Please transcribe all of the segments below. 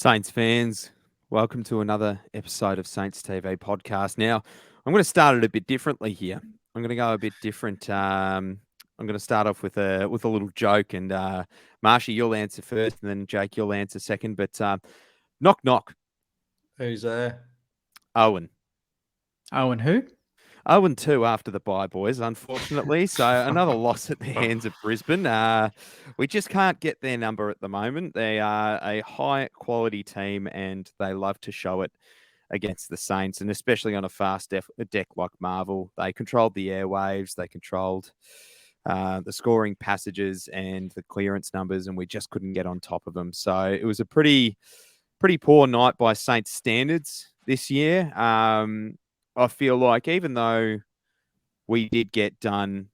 Saints fans, welcome to another episode of Saints TV podcast. Now, I'm going to start it a bit differently here. I'm going to go a bit different. I'm going to start off with a little joke, and Marshy, you'll answer first, and then Jake, you'll answer second. But knock knock, Who's there? Owen. Owen who? 0-2 after the bye, boys, unfortunately. So another loss at the hands of Brisbane. We just can't get their number at the moment. They are a high-quality team, and they love to show it against the Saints, and especially on a fast deck like Marvel. They controlled the airwaves. They controlled the scoring passages and the clearance numbers, and we just couldn't get on top of them. So it was a pretty poor night by Saints standards this year. I feel like even though we did get done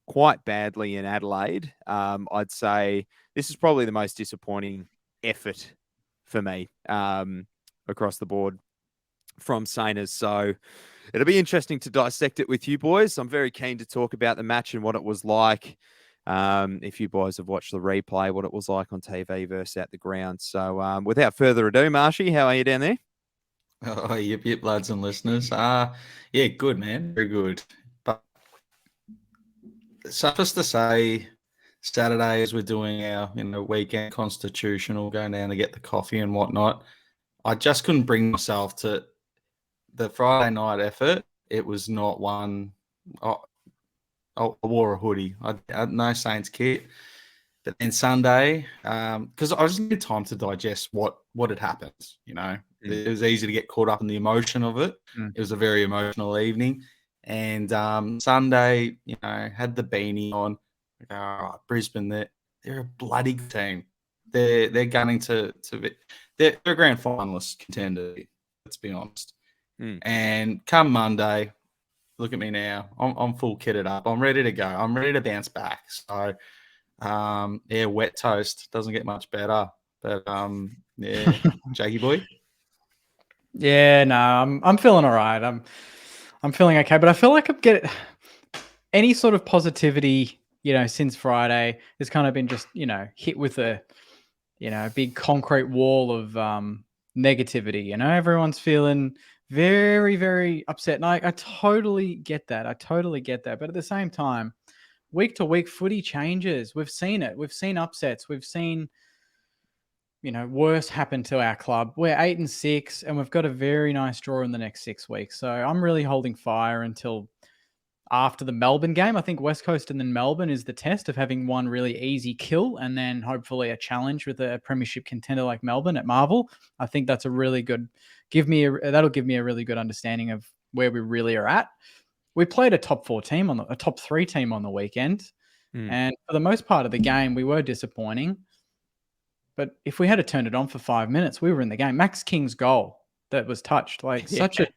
quite badly in Adelaide, I'd say this is probably the most disappointing effort for me across the board from Sainers. So it'll be interesting to dissect it with you boys. I'm very keen to talk about the match and what it was like. If you boys have watched the replay, what it was like on TV versus at the ground. So without further ado, Marshy, how are you down there? Oh, yip, lads and listeners. Yeah, good, man. Very good. But suffice to say, Saturday, as we're doing our weekend constitutional, going down to get the coffee and whatnot, I just couldn't bring myself to the Friday night effort. It was not one. I wore a hoodie. I had no Saints kit. But then Sunday, because I just needed time to digest what had happened, It was easy to get caught up in the emotion of it. It was a very emotional evening. And Sunday, had the beanie on. All right, Brisbane, they're a bloody good team. They're gunning to be, they're a grand finalist contender, let's be honest. And come Monday, look at me now. I'm full kitted up. I'm ready to go. I'm ready to bounce back. So, yeah, wet toast doesn't get much better. But yeah, Jakey boy. Yeah, no, I'm feeling all right. I'm feeling okay, but I feel like I'm getting any sort of positivity, since Friday has kind of been just, hit with a, big concrete wall of negativity. Everyone's feeling very, very upset. And I totally get that. But at the same time, week to week footy changes. We've seen it. We've seen upsets. We've seen worse happen to our club. We're 8-6, and we've got a very nice draw in the next 6 weeks. So I'm really holding fire until after the Melbourne game. I think West Coast and then Melbourne is the test of having one really easy kill, and then hopefully a challenge with a premiership contender like Melbourne at Marvel. I think that's a really good. That'll give me a really good understanding of where we really are at. We played a top 3 team on the weekend, and for the most part of the game, we were disappointing. But if we had to turn it on for 5 minutes, we were in the game. Max King's goal that was touched, such a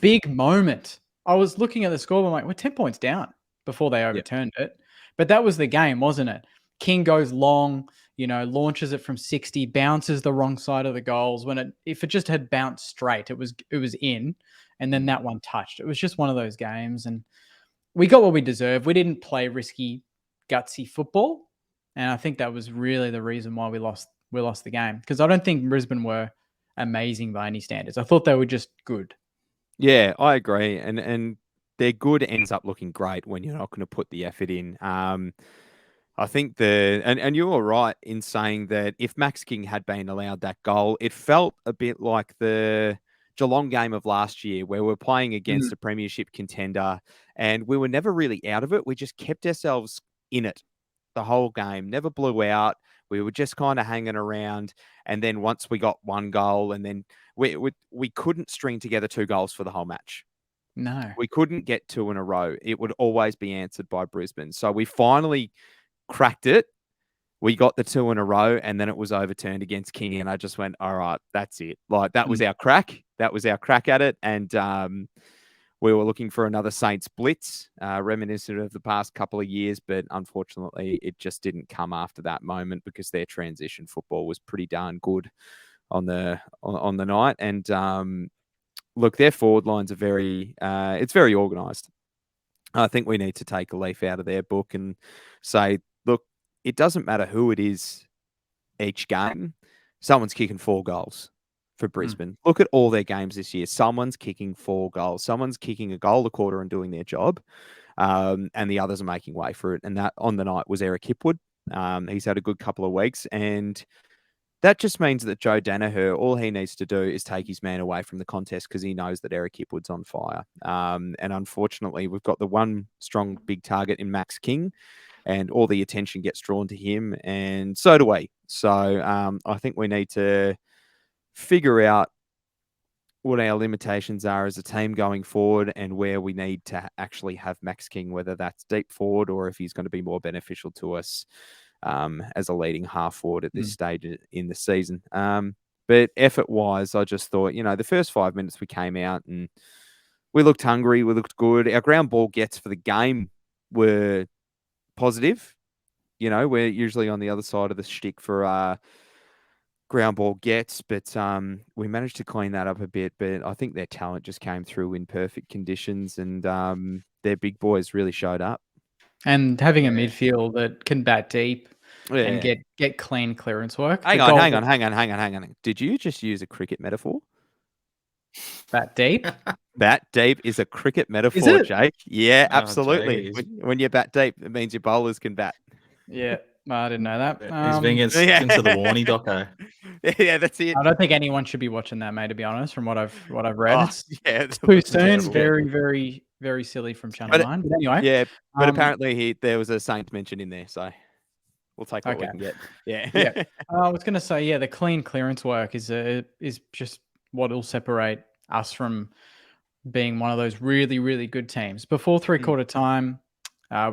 big moment. I was looking at the score, I'm like, we're 10 points down before they overturned it. But that was the game, wasn't it? King goes long, launches it from 60, bounces the wrong side of the goals. If it just had bounced straight, it was in, and then that one touched. It was just one of those games, and we got what we deserved. We didn't play risky, gutsy football. And I think that was really the reason why we lost the game, because I don't think Brisbane were amazing by any standards. I thought they were just good. Yeah, I agree. And their good ends up looking great when you're not going to put the effort in. I think and you were right in saying that if Max King had been allowed that goal, it felt a bit like the Geelong game of last year, where we're playing against a premiership contender and we were never really out of it. We just kept ourselves in it the whole game, never blew out. We were just kind of hanging around. And then once we got one goal, and then we couldn't string together 2 goals for the whole match. No. We couldn't get 2 in a row. It would always be answered by Brisbane. So we finally cracked it. We got the 2 in a row, and then it was overturned against King. And I just went, all right, that's it. That was our crack. That was our crack at it. And we were looking for another Saints blitz, reminiscent of the past couple of years, but unfortunately it just didn't come after that moment because their transition football was pretty darn good on the night. And look, their forward lines are it's very organised. I think we need to take a leaf out of their book and say, look, it doesn't matter who it is each game. someone's kicking 4 goals for Brisbane. Look at all their games this year. Someone's kicking 4 goals. Someone's kicking a goal a quarter and doing their job. And the others are making way for it. And that on the night was Eric Hipwood. He's had a good couple of weeks. And that just means that Joe Danaher, all he needs to do is take his man away from the contest because he knows that Eric Hipwood's on fire. And unfortunately, we've got the one strong big target in Max King, and all the attention gets drawn to him, and so do we. So I think we need to figure out what our limitations are as a team going forward and where we need to actually have Max King, whether that's deep forward or if he's going to be more beneficial to us as a leading half forward at this stage in the season. But effort-wise, I just thought, the first 5 minutes we came out and we looked hungry, we looked good. Our ground ball gets for the game were positive. We're usually on the other side of the shtick for ground ball gets, but we managed to clean that up a bit. But I think their talent just came through in perfect conditions, and their big boys really showed up. And having a midfield that can bat deep and get clean clearance work. Hang on. Did you just use a cricket metaphor? Bat deep? Bat deep is a cricket metaphor, Jake. Yeah, Oh, absolutely. When you bat deep, it means your bowlers can bat. Yeah, I didn't know that. He's being into the Warney doco. Yeah, that's it. I don't think anyone should be watching that, mate. To be honest, from what I've read, it's too soon. Very, very, very silly from Channel 9. But anyway, yeah. But apparently there was a Saints mention in there, so we'll take what we can get. Yeah, yeah. I was going to say, the clean clearance work is just what will separate us from being one of those really, really good teams. Before 3/4 time,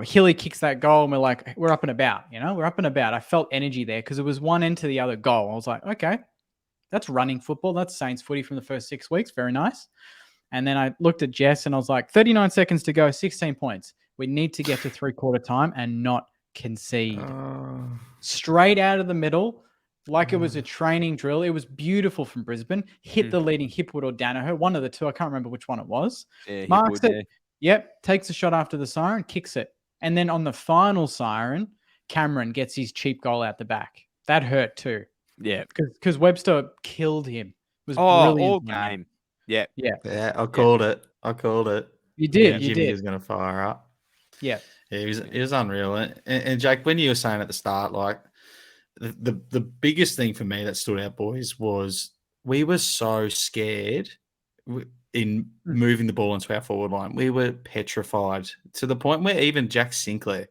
Hilly kicks that goal and we're like, we're up and about, we're up and about. I felt energy there because it was one end to the other goal. I was like, okay, that's running football. That's Saints footy from the first 6 weeks. Very nice. And then I looked at Jess and I was like, 39 seconds to go, 16 points. We need to get to 3/4 time and not concede. Straight out of the middle, like it was a training drill. It was beautiful from Brisbane. Hit the leading Hipwood or Danaher, one of the two. I can't remember which one it was. Yeah, Marks Hipwood, it. Yep, takes a shot after the siren, kicks it. And then on the final siren, Cameron gets his cheap goal out the back. That hurt too. Yeah. Because Webster killed him. It was brilliant. All game. Yeah. Yeah, I called it. You did. Jimmy You did. was going to fire up. Yeah. It was unreal. And Jake, when you were saying at the start, like the biggest thing for me that stood out, boys, was we were so scared in moving the ball into our forward line. We were petrified to the point where even Jack Sinclair,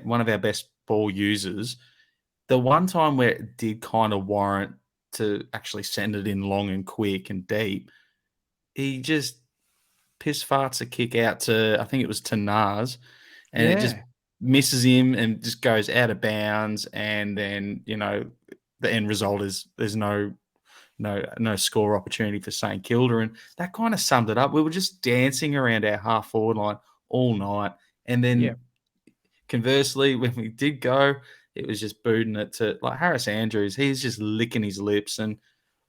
one of our best ball users, the one time where it did kind of warrant to actually send it in long and quick and deep, he just piss farts a kick out to, I think it was to Nars, and it just misses him and just goes out of bounds. And then, the end result is there's no score opportunity for St Kilda, and that kind of summed it up. We were just dancing around our half forward line all night, and then conversely, when we did go, it was just booting it to like Harris Andrews. He's just licking his lips, and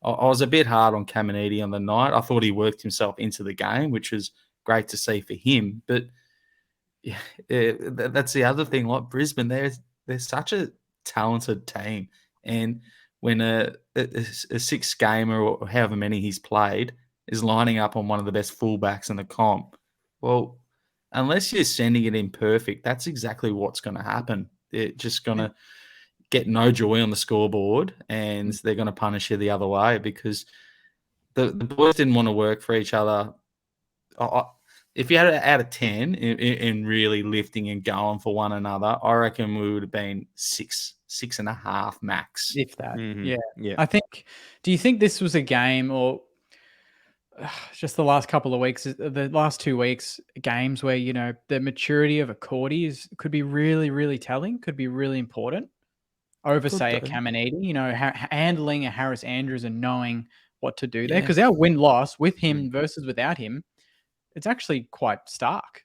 I was a bit hard on Caminiti on the night. I thought he worked himself into the game, which was great to see for him. But that's the other thing. Like Brisbane, they're such a talented team, and when a 6 gamer or however many he's played is lining up on one of the best fullbacks in the comp, well, unless you're sending it in perfect, that's exactly what's going to happen. They're just going to get no joy on the scoreboard, and they're going to punish you the other way because the boys didn't want to work for each other. If you had it out of 10 in really lifting and going for one another, I reckon we would have been 6.5 max. If that. Mm-hmm. Yeah. I think, do you think this was a game or just the last couple of weeks, the last 2 weeks, games where, the maturity of a Cordy could be really, really telling, could be really important over, say, a Caminiti, handling a Harris Andrews and knowing what to do there. Because our win-loss with him versus without him, it's actually quite stark.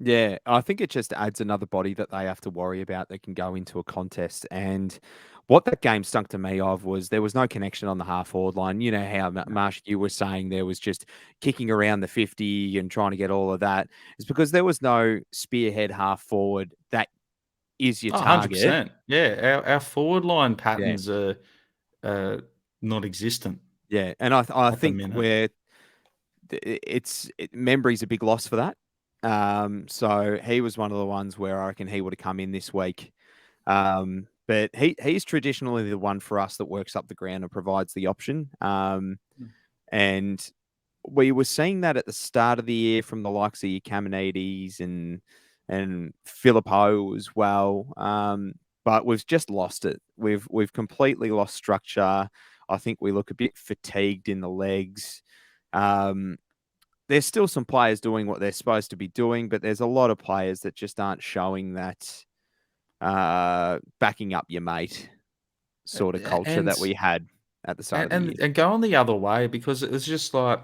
Yeah, I think it just adds another body that they have to worry about that can go into a contest. And what that game stunk to me of was there was no connection on the half forward line. You know how, Marsh, you were saying there was just kicking around the 50 and trying to get all of that. It's because there was no spearhead half forward that is your target. 100%. Yeah, our forward line patterns are not existent Yeah, and I at the think minute. we're Membry's a big loss for that. So he was one of the ones where I reckon he would have come in this week. But he's traditionally the one for us that works up the ground and provides the option. And we were seeing that at the start of the year from the likes of your Caminidis and Filippo as well. But we've just lost it. We've completely lost structure. I think we look a bit fatigued in the legs. There's still some players doing what they're supposed to be doing, but there's a lot of players that just aren't showing that backing up your mate sort of culture that we had at the start of the year. And going the other way, because it was just like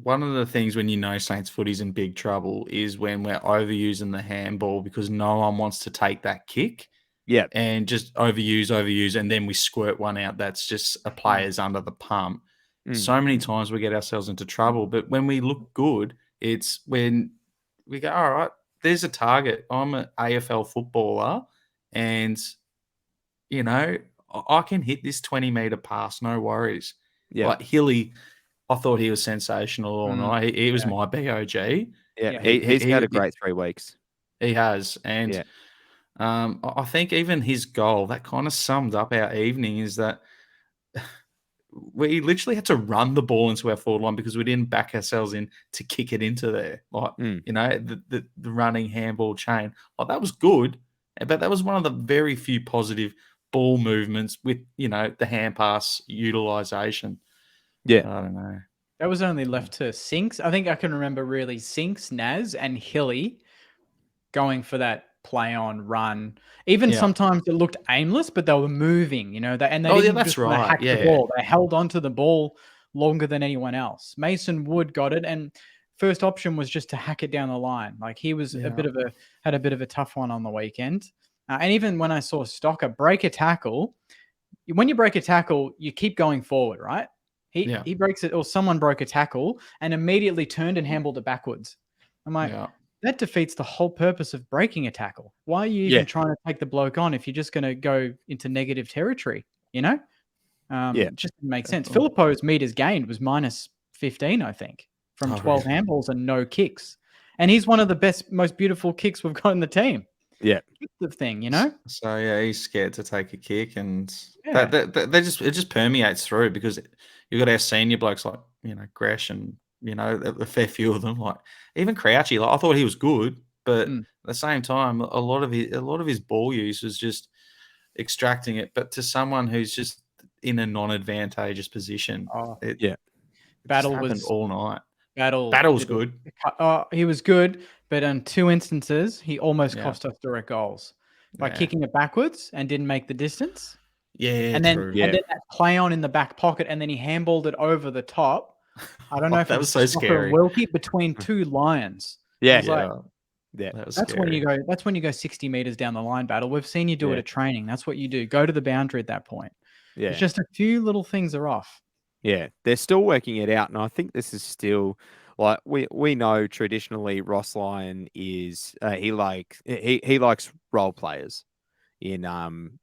one of the things when Saints footy's in big trouble is when we're overusing the handball because no one wants to take that kick. Yeah. And just overuse, and then we squirt one out that's just a player's under the pump. So many times we get ourselves into trouble. But when we look good, it's when we go, all right, there's a target. I'm an AFL footballer, and, I can hit this 20-meter pass, no worries. Yeah. Like Hilly, I thought he was sensational all night. He was my BOG. Yeah, he's had a great 3 weeks. He has. And I think even his goal, that kind of summed up our evening, is that we literally had to run the ball into our forward line because we didn't back ourselves in to kick it into there. Like, the running handball chain. Like, that was good, but that was one of the very few positive ball movements with, the hand pass utilization. Yeah. I don't know. That was only left to Sinks. I think I can remember really Sinks, Naz, and Hilly going for that play on run. Even sometimes it looked aimless, but they were moving, and they didn't that's just wanna right. hack the ball. They held onto the ball longer than anyone else. Mason Wood got it, and first option was just to hack it down the line. Like he was had a bit of a tough one on the weekend. And even when I saw Stocker break a tackle, when you break a tackle, you keep going forward, right? He breaks it, or someone broke a tackle and immediately turned and handballed it backwards. I'm like, that defeats the whole purpose of breaking a tackle. Why are you even trying to take the bloke on if you're just going to go into negative territory? It just didn't make sense. Filippo's meters gained was minus 15, I think, from 12 handballs and no kicks. And he's one of the best, most beautiful kicks we've got in the team. Yeah. The thing, So he's scared to take a kick, and it just permeates through because you've got our senior blokes like Gresh and a fair few of them, like even Crouchy. Like I thought he was good, but at the same time, a lot of his ball use was just extracting it. But to someone who's just in a non-advantageous position, Battle was all night. Battle was good. He was good, but on 2 instances, he almost cost us direct goals by kicking it backwards and didn't make the distance. Yeah, and then that play on in the back pocket, and then he handballed it over the top. I don't know if that it was so scary. Wilkie between two lions. Yeah, That's when you go. That's when you go 60 meters down the line. Battle. We've seen you do it at training. That's what you do. Go to the boundary at that point. Yeah, it's just a few little things are off. Yeah, they're still working it out, and I think this is still like we know traditionally Ross Lyon is he likes role players in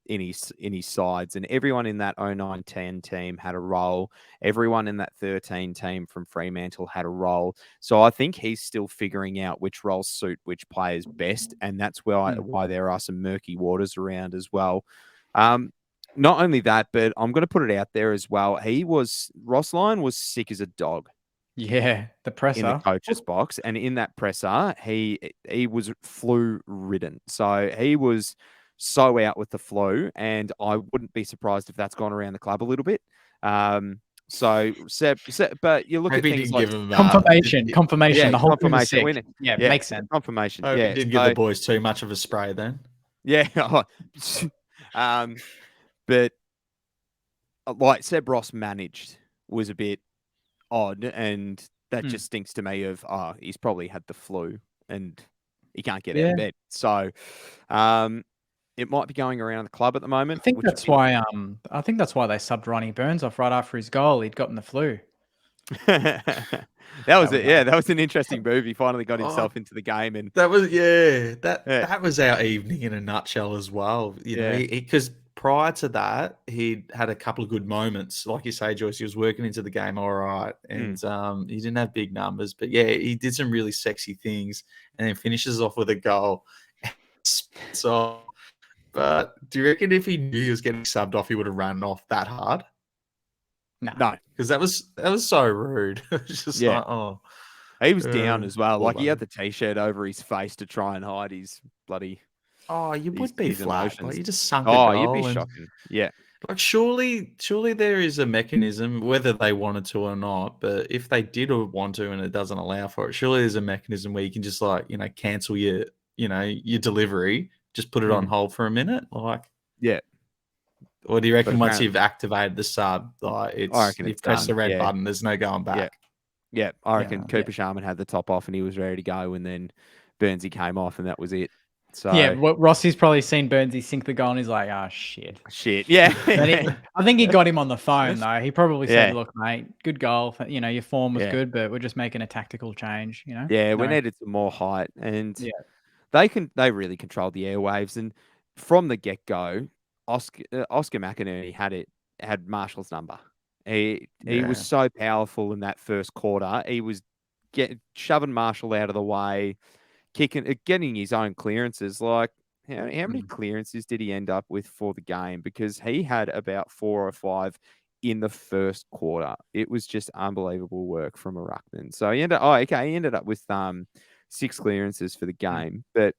his sides, and everyone in that 09-10 team had a role. Everyone in that 13 team from Fremantle had a role. So I think he's still figuring out which roles suit which players best, and that's why there are some murky waters around as well. Not only that, but I'm going to put it out there as well. Ross Lyon was sick as a dog. Yeah, the presser in the coach's box, and in that presser, he was flu ridden. So he was so out with the flu, and I wouldn't be surprised if that's gone around the club a little bit. So, but you look at things like confirmation. Yeah, the whole confirmation. Thing yeah, makes sense. Confirmation. Didn't give the boys too much of a spray then. Yeah. But like Seb Ross managed was a bit odd, and that just stinks to me of he's probably had the flu and he can't get out of bed. So it might be going around the club at the moment. I think that's why they subbed Ronnie Burns off right after his goal. He'd gotten the flu. That was it. Yeah, that was an interesting move. He finally got himself into the game, and that was that was our evening in a nutshell as well. You know, because prior to that, he had a couple of good moments. Like you say, Joyce, he was working into the game all right. And he didn't have big numbers. But, yeah, he did some really sexy things and then finishes off with a goal. So, but do you reckon if he knew he was getting subbed off, he would have run off that hard? No. Because that was so rude. It was just Yeah. like, oh. He was down as well. poor Like, he had buddy. the T-shirt over his face to try and hide his bloody Oh, you would be his flat. Like, emotions. you just sunk a Oh, you'd be goal. And shocking. Yeah. like, surely there is a mechanism, whether they wanted to or not. But if they did or want to, and it doesn't allow for it, surely there's a mechanism where you can just like cancel your delivery, just put it on hold for a minute, like. Yeah. Or do you reckon once apparently- you've activated the sub, like reckon you've it's pressed the done, red yeah. button, there's no going back? Yeah, I reckon Yeah. Cooper Sharman had the top off and he was ready to go, and then Burnsy came off, and that was it. So Yeah, Rossi's probably seen Burnsy sink the goal, and he's like, "Oh shit." Yeah. I think he got him on the phone though. He probably said, Yeah. "Look, mate, good goal. Your form was good, but we're just making a tactical change." Yeah, we No. needed some more height, and Yeah. they really controlled the airwaves, and from the get go, Oscar McInerney had Marshall's number. He was so powerful in that first quarter. He was shoving Marshall out of the way, getting his own clearances. Like, how many clearances did he end up with for the game? Because he had about 4 or 5 in the first quarter. It was just unbelievable work from a ruckman. So he ended up with 6 clearances for the game, but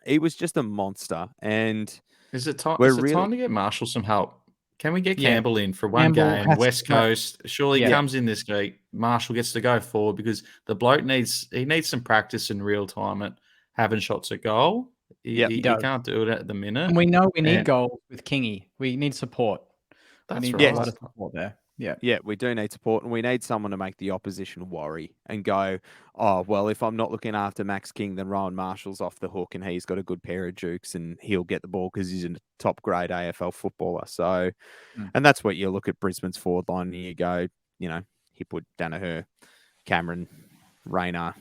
he was just a monster. And Is it time to get Marshall some help? Can we get Yeah. Campbell in for one Campbell game? has West to- Coast, surely Yeah. comes in this week. Marshall gets to go forward because the bloke needs some practice in real time at having shots at goal. He does. can't do it at the minute. And we know we need And- goals with Kingy. We need support. That's we need right. a lot of support there. Yeah. Yeah, we do need support, and we need someone to make the opposition worry and go, oh, well, if I'm not looking after Max King, then Rowan Marshall's off the hook, and he's got a good pair of jukes, and he'll get the ball because he's a top grade AFL footballer. So, and that's what you look at Brisbane's forward line, and you go, he put Danaher, Cameron, Rayner,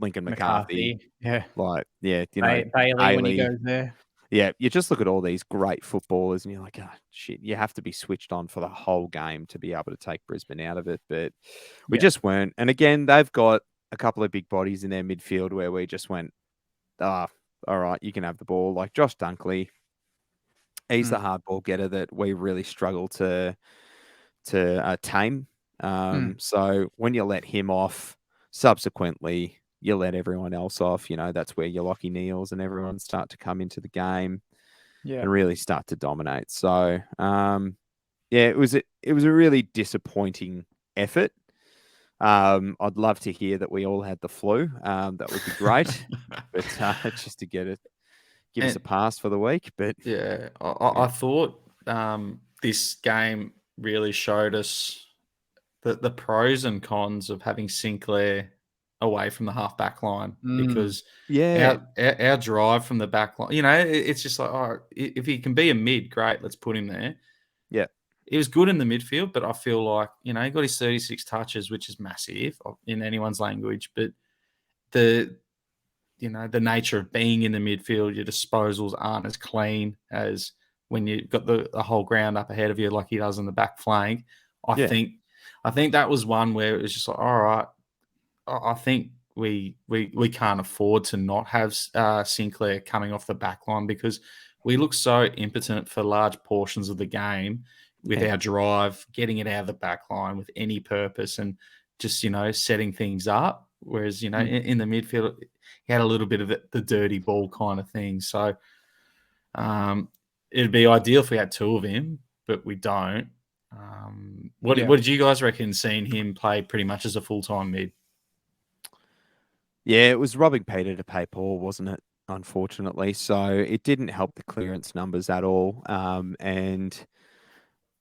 Lincoln McCarthy. Yeah. Bailey when he goes there. Yeah, you just look at all these great footballers and you're like, oh, shit, you have to be switched on for the whole game to be able to take Brisbane out of it. But we just weren't. And again, they've got a couple of big bodies in their midfield where we just went, all right, you can have the ball. Like Josh Dunkley, he's the hard ball getter that we really struggle to tame. So when you let him off, subsequently, you let everyone else off. That's where your Lockie Neals and everyone start to come into the game and really start to dominate. So, it was a really disappointing effort. I'd love to hear that we all had the flu. That would be great. But just to give us a pass for the week. But yeah, I thought this game really showed us the pros and cons of having Sinclair away from the half-back line because our drive from the back line, it's just like, oh, if he can be a mid, great, let's put him there. Yeah. He was good in the midfield, but I feel like, he got his 36 touches, which is massive in anyone's language, but the nature of being in the midfield, your disposals aren't as clean as when you've got the whole ground up ahead of you like he does in the back flank. I think that was one where it was just like, all right, I think we can't afford to not have Sinclair coming off the back line because we look so impotent for large portions of the game with our drive, getting it out of the back line with any purpose and just, setting things up. Whereas, in the midfield, he had a little bit of the dirty ball kind of thing. So it'd be ideal if we had 2 of him, but we don't. What did you guys reckon seeing him play pretty much as a full-time mid? Yeah, it was robbing Peter to pay Paul, wasn't it? Unfortunately. So it didn't help the clearance numbers at all. And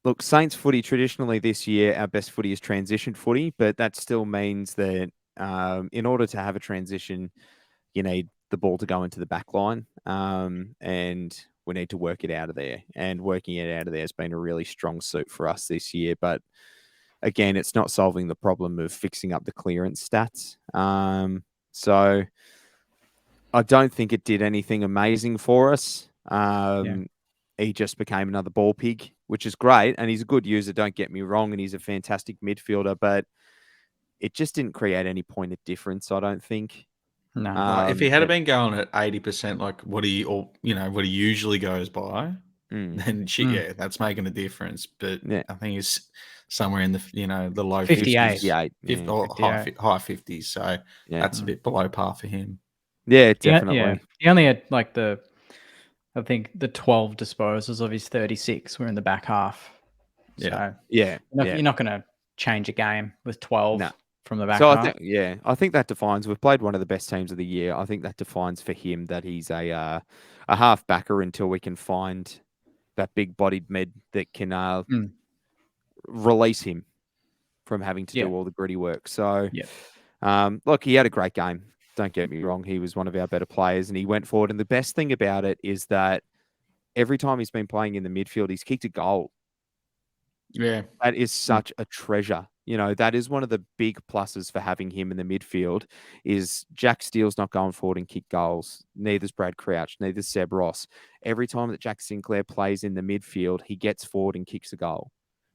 look, Saints footy traditionally this year, our best footy is transition footy, but that still means that in order to have a transition, you need the ball to go into the back line. And we need to work it out of there. And working it out of there has been a really strong suit for us this year. But again, it's not solving the problem of fixing up the clearance stats. So I don't think it did anything amazing for us. he just became another ball pig, which is great. And he's a good user, don't get me wrong, and he's a fantastic midfielder, but it just didn't create any point of difference, I don't think. No. If he had been going at 80%, like what he usually goes by, then yeah, that's making a difference. But Yeah. I think he's somewhere in the the low 58. 50s, 58, or 58. high 50s. So that's a bit below par for him. Yeah, definitely. Yeah. He only had like I think the 12 disposals of his 36 were in the back half. Yeah. So Yeah. you're not going to change a game with 12 No. from the back So half. I think that defines. We've played one of the best teams of the year. I think that defines for him that he's a half backer until we can find that big bodied med that can release him from having to do all the gritty work. So, look, he had a great game. Don't get me wrong. He was one of our better players, and he went forward. And the best thing about it is that every time he's been playing in the midfield, he's kicked a goal. Yeah. That is such a treasure. That is one of the big pluses for having him in the midfield is Jack Steele's not going forward and kick goals. Neither's Brad Crouch, neither's Seb Ross. Every time that Jack Sinclair plays in the midfield, he gets forward and kicks a goal.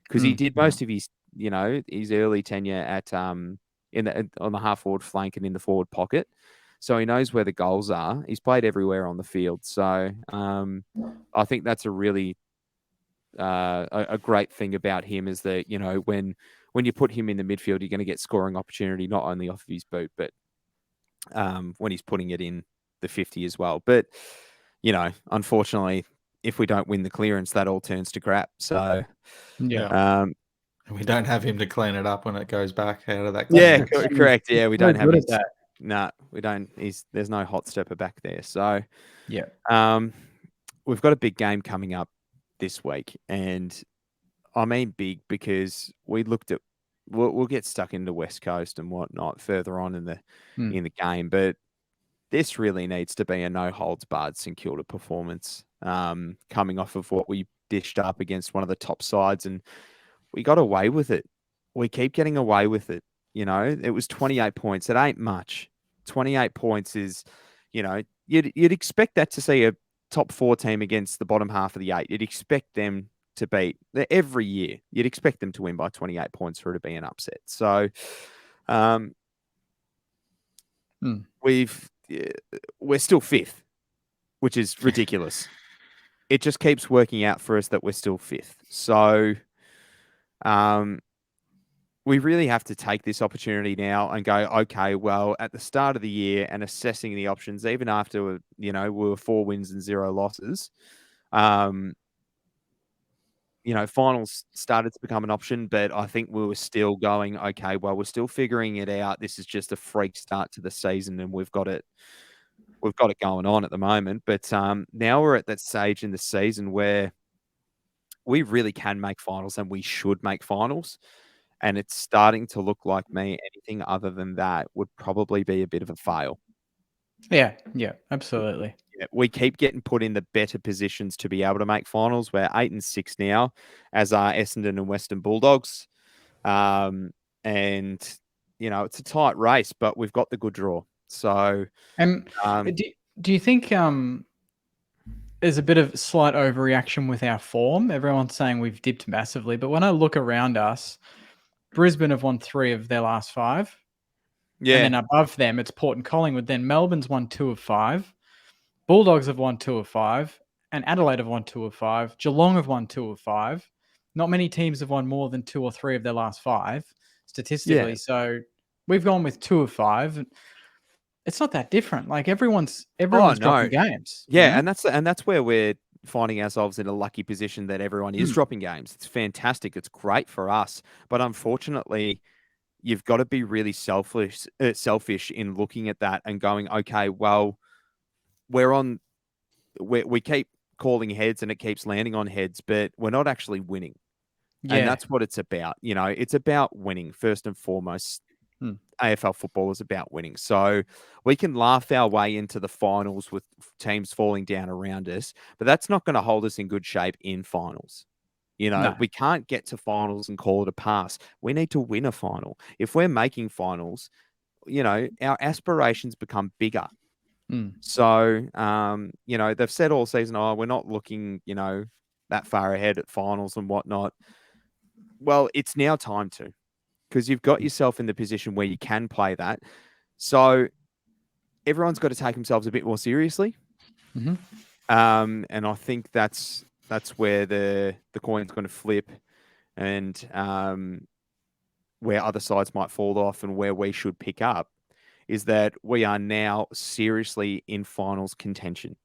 Because he did most of his, his early tenure at on the half forward flank and in the forward pocket. So he knows where the goals are. He's played everywhere on the field. So I think that's a really a great thing about him is that when you put him in the midfield, you're going to get scoring opportunity not only off of his boot, but when he's putting it in the 50 as well. But unfortunately, if we don't win the clearance, that all turns to crap. So we don't have him to clean it up when it goes back out of that. Yeah, correct. Yeah, we don't have good at that. No, we don't. There's no hot stepper back there. So we've got a big game coming up this week, and I mean big because we looked at we'll get stuck into West Coast and whatnot further on in the game, but this really needs to be a no holds barred St Kilda performance, coming off of what we dished up against one of the top sides, and we got away with it. We keep getting away with it. It was 28 points. It ain't much. 28 points is, you'd expect that to see a top 4 team against the bottom half of the 8. You'd expect them to beat every year. You'd expect them to win by 28 points for it to be an upset. So, we're still 5th, which is ridiculous. It just keeps working out for us that we're still 5th. So, we really have to take this opportunity now and go, okay, well, at the start of the year and assessing the options, even after, we were 4 wins and 0 losses, finals started to become an option, but I think we were still going, okay, well, we're still figuring it out. This is just a freak start to the season and we've got it going on at the moment. But now we're at that stage in the season where we really can make finals and we should make finals. And it's starting to look like anything other than that would probably be a bit of a fail. Yeah, absolutely. Yeah, we keep getting put in the better positions to be able to make finals. We're 8 and 6 now, as are Essendon and Western Bulldogs. And, it's a tight race, but we've got the good draw. So, do you think there's a bit of slight overreaction with our form? Everyone's saying we've dipped massively, but when I look around us, Brisbane have won 3 of their last 5. Yeah. And then above them, it's Port and Collingwood. Then Melbourne's won 2 of 5. Bulldogs have won 2 of 5. And Adelaide have won 2 of 5. Geelong have won 2 of 5. Not many teams have won more than 2 or 3 of their last 5, statistically. Yeah. So we've gone with 2 of 5. It's not that different. Like everyone's dropping games. Yeah, and that's where we're finding ourselves in a lucky position that everyone is dropping games. It's fantastic. It's great for us. But unfortunately, you've got to be really selfish in looking at that and going, okay, well, we keep calling heads and it keeps landing on heads, but we're not actually winning. Yeah. And that's what it's about. It's about winning first and foremost. AFL football is about winning. So we can laugh our way into the finals with teams falling down around us, but that's not going to hold us in good shape in finals. We can't get to finals and call it a pass. We need to win a final. If we're making finals, our aspirations become bigger. So, they've said all season, we're not looking, that far ahead at finals and whatnot. Well, it's now time to, because you've got yourself in the position where you can play that. So everyone's got to take themselves a bit more seriously. Mm-hmm. And I think that's where the coin's going to flip, and where other sides might fall off and where we should pick up is that we are now seriously in finals contention.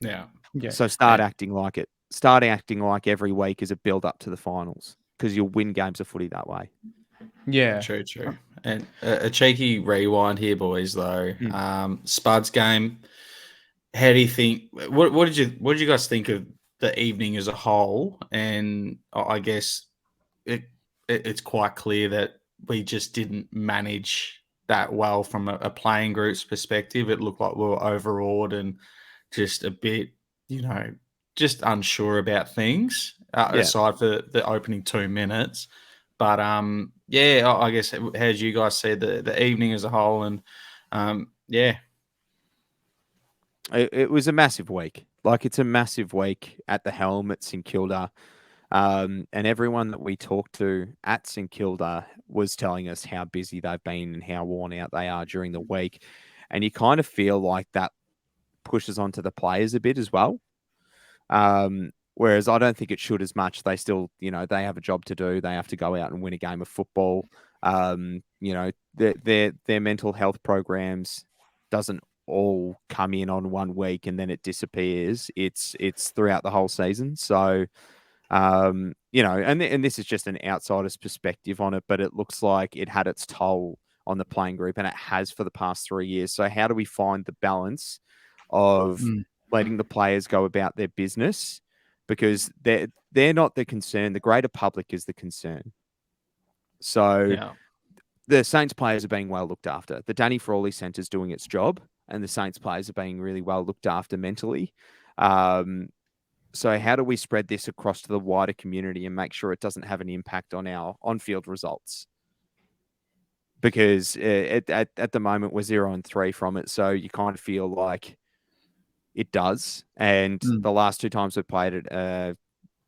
Yeah. So start acting like it. Start acting like every week is a build up to the finals, because you'll win games of footy that way. Yeah. True. And a cheeky rewind here, boys, though. Spud's game. How do you think? What did you guys think of the evening as a whole? And I guess it's quite clear that we just didn't manage that well from a playing group's perspective. It looked like we were overawed and just a bit, just unsure about things. Aside for the opening 2 minutes, but I guess how did you guys see the evening as a whole? And It was a massive week. Like, it's a massive week at the helm at St Kilda. And everyone that we talked to at St Kilda was telling us how busy they've been and how worn out they are during the week. And you kind of feel like that pushes onto the players a bit as well. Whereas I don't think it should as much. They still, they have a job to do. They have to go out and win a game of football. Their mental health programs doesn't all come in on 1 week and then it disappears. It's throughout the whole season. So, and this is just an outsider's perspective on it, but it looks like it had its toll on the playing group, and it has for the past 3 years. So how do we find the balance of letting the players go about their business? Because they're not the concern. The greater public is the concern. So the Saints players are being well looked after. The Danny Frawley Centre is doing its job, and the Saints players are being really well looked after mentally. So how do we spread this across to the wider community and make sure it doesn't have an impact on our on-field results? Because at the moment we're 0-3 from it, so you kind of feel like it does. And the last 2 times we played it,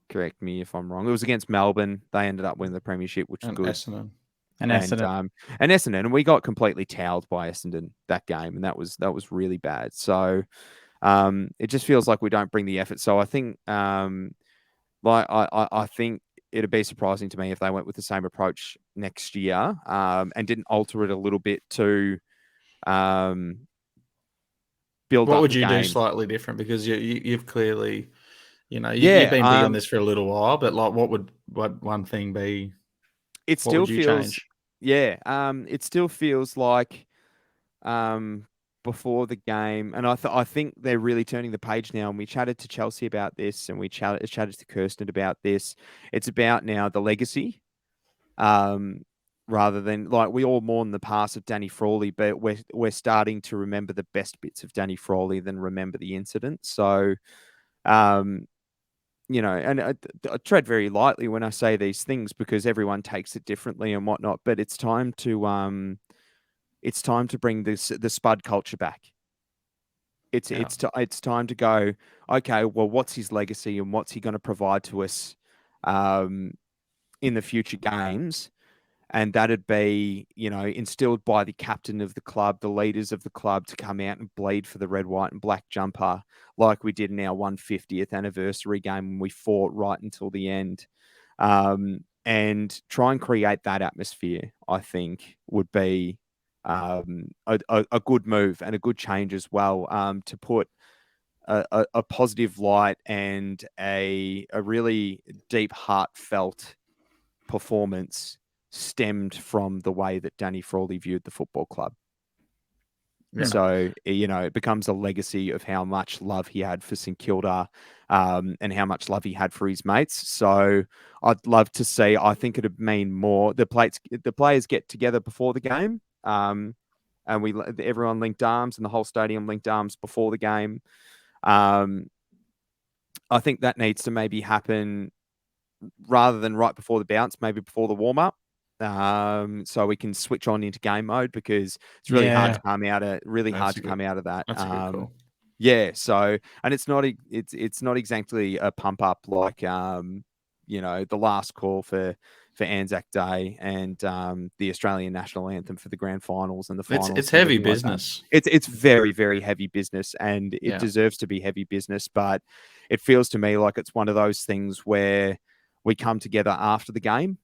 correct me if I'm wrong, it was against Melbourne. They ended up winning the premiership, which is good. Essendon. And Essendon. And Essendon, and we got completely towed by Essendon that game, and that was really bad. So it just feels like we don't bring the effort. So I think, I think it'd be surprising to me if they went with the same approach next year, and didn't alter it a little bit to build up. What would you game. do slightly different? Because you've clearly, you've been big on this for a little while. But like, what would one thing be? It still feels, it still feels like before the game, and I think they're really turning the page now. And we chatted to Chelsea about this, and we chatted to Kirsten about this. It's about now the legacy, rather than, like, we all mourn the past of Danny Frawley, but we're starting to remember the best bits of Danny Frawley than remember the incident. So, and I tread very lightly when I say these things because everyone takes it differently and whatnot. But it's time to bring the Spud culture back. It's time to go, okay, well, what's his legacy and what's he going to provide to us in the future games? And that'd be, instilled by the captain of the club, the leaders of the club, to come out and bleed for the red, white and black jumper like we did in our 150th anniversary game when we fought right until the end. And try and create that atmosphere, I think, would be a good move and a good change as well, to put a positive light and a really deep, heartfelt performance stemmed from the way that Danny Frawley viewed the football club. Yeah. So, it becomes a legacy of how much love he had for St Kilda, and how much love he had for his mates. So I'd love to see, I think it'd mean more. The players get together before the game, and everyone linked arms and the whole stadium linked arms before the game. I think that needs to maybe happen rather than right before the bounce, maybe before the warm-up. so we can switch on into game mode because it's really hard to Yeah. come out of that. That's a good call. Yeah, so and it's not exactly a pump up like the last call for Anzac Day and the Australian national anthem for the grand finals and the finals. It's and heavy everything like that. business. It's very, very heavy business, and it Yeah. deserves to be heavy business, but it feels to me like it's one of those things where we come together after the game,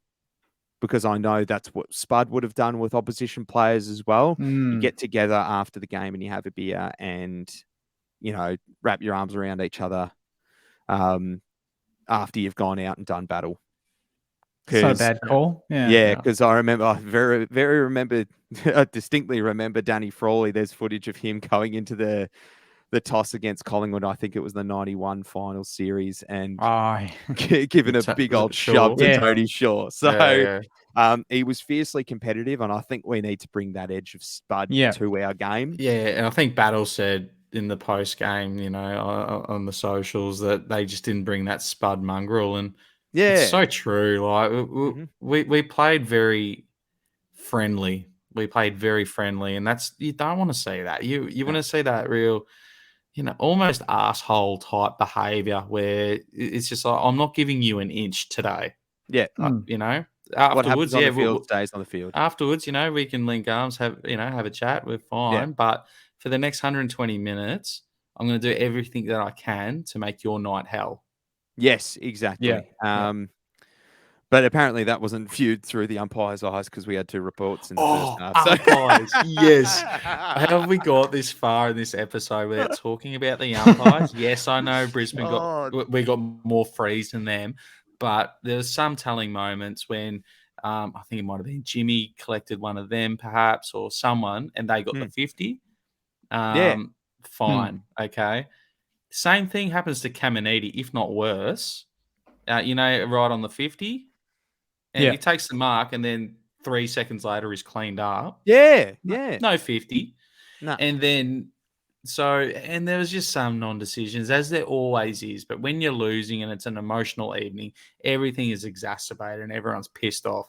because I know that's what Spud would have done with opposition players as well. You get together after the game and you have a beer and, wrap your arms around each other after you've gone out and done battle. It's not a bad call. Yeah, because I distinctly remember Danny Frawley. There's footage of him going into the toss against Collingwood. I think it was the 91 final series, and giving a big old shove to Tony Shaw. So he was fiercely competitive, and I think we need to bring that edge of Spud to our game. Yeah, and I think Battle said in the post game, on the socials, that they just didn't bring that Spud mongrel, and it's so true. Like we played very friendly. We played very friendly, and you don't want to see that. You want to see that real, almost asshole type behavior where it's just like, I'm not giving you an inch today. Yeah. Afterwards, what happens on the field stays on the field. Afterwards, we can link arms, have a chat. We're fine. Yeah. But for the next 120 minutes, I'm going to do everything that I can to make your night hell. Yes, exactly. Yeah. But apparently that wasn't viewed through the umpire's eyes because we had 2 reports in the first half. Umpires, yes. Have we got this far in this episode without talking about the umpires? Yes, I know Brisbane we got more frees than them, but there's some telling moments when I think it might have been Jimmy collected one of them perhaps, or someone, and they got the 50. Fine. Okay. Same thing happens to Caminiti, if not worse. Right on the 50. And he takes the mark, and then 3 seconds later he's cleaned up. Yeah. No 50. No. And then and there was just some non-decisions, as there always is. But when you're losing and it's an emotional evening, everything is exacerbated and everyone's pissed off.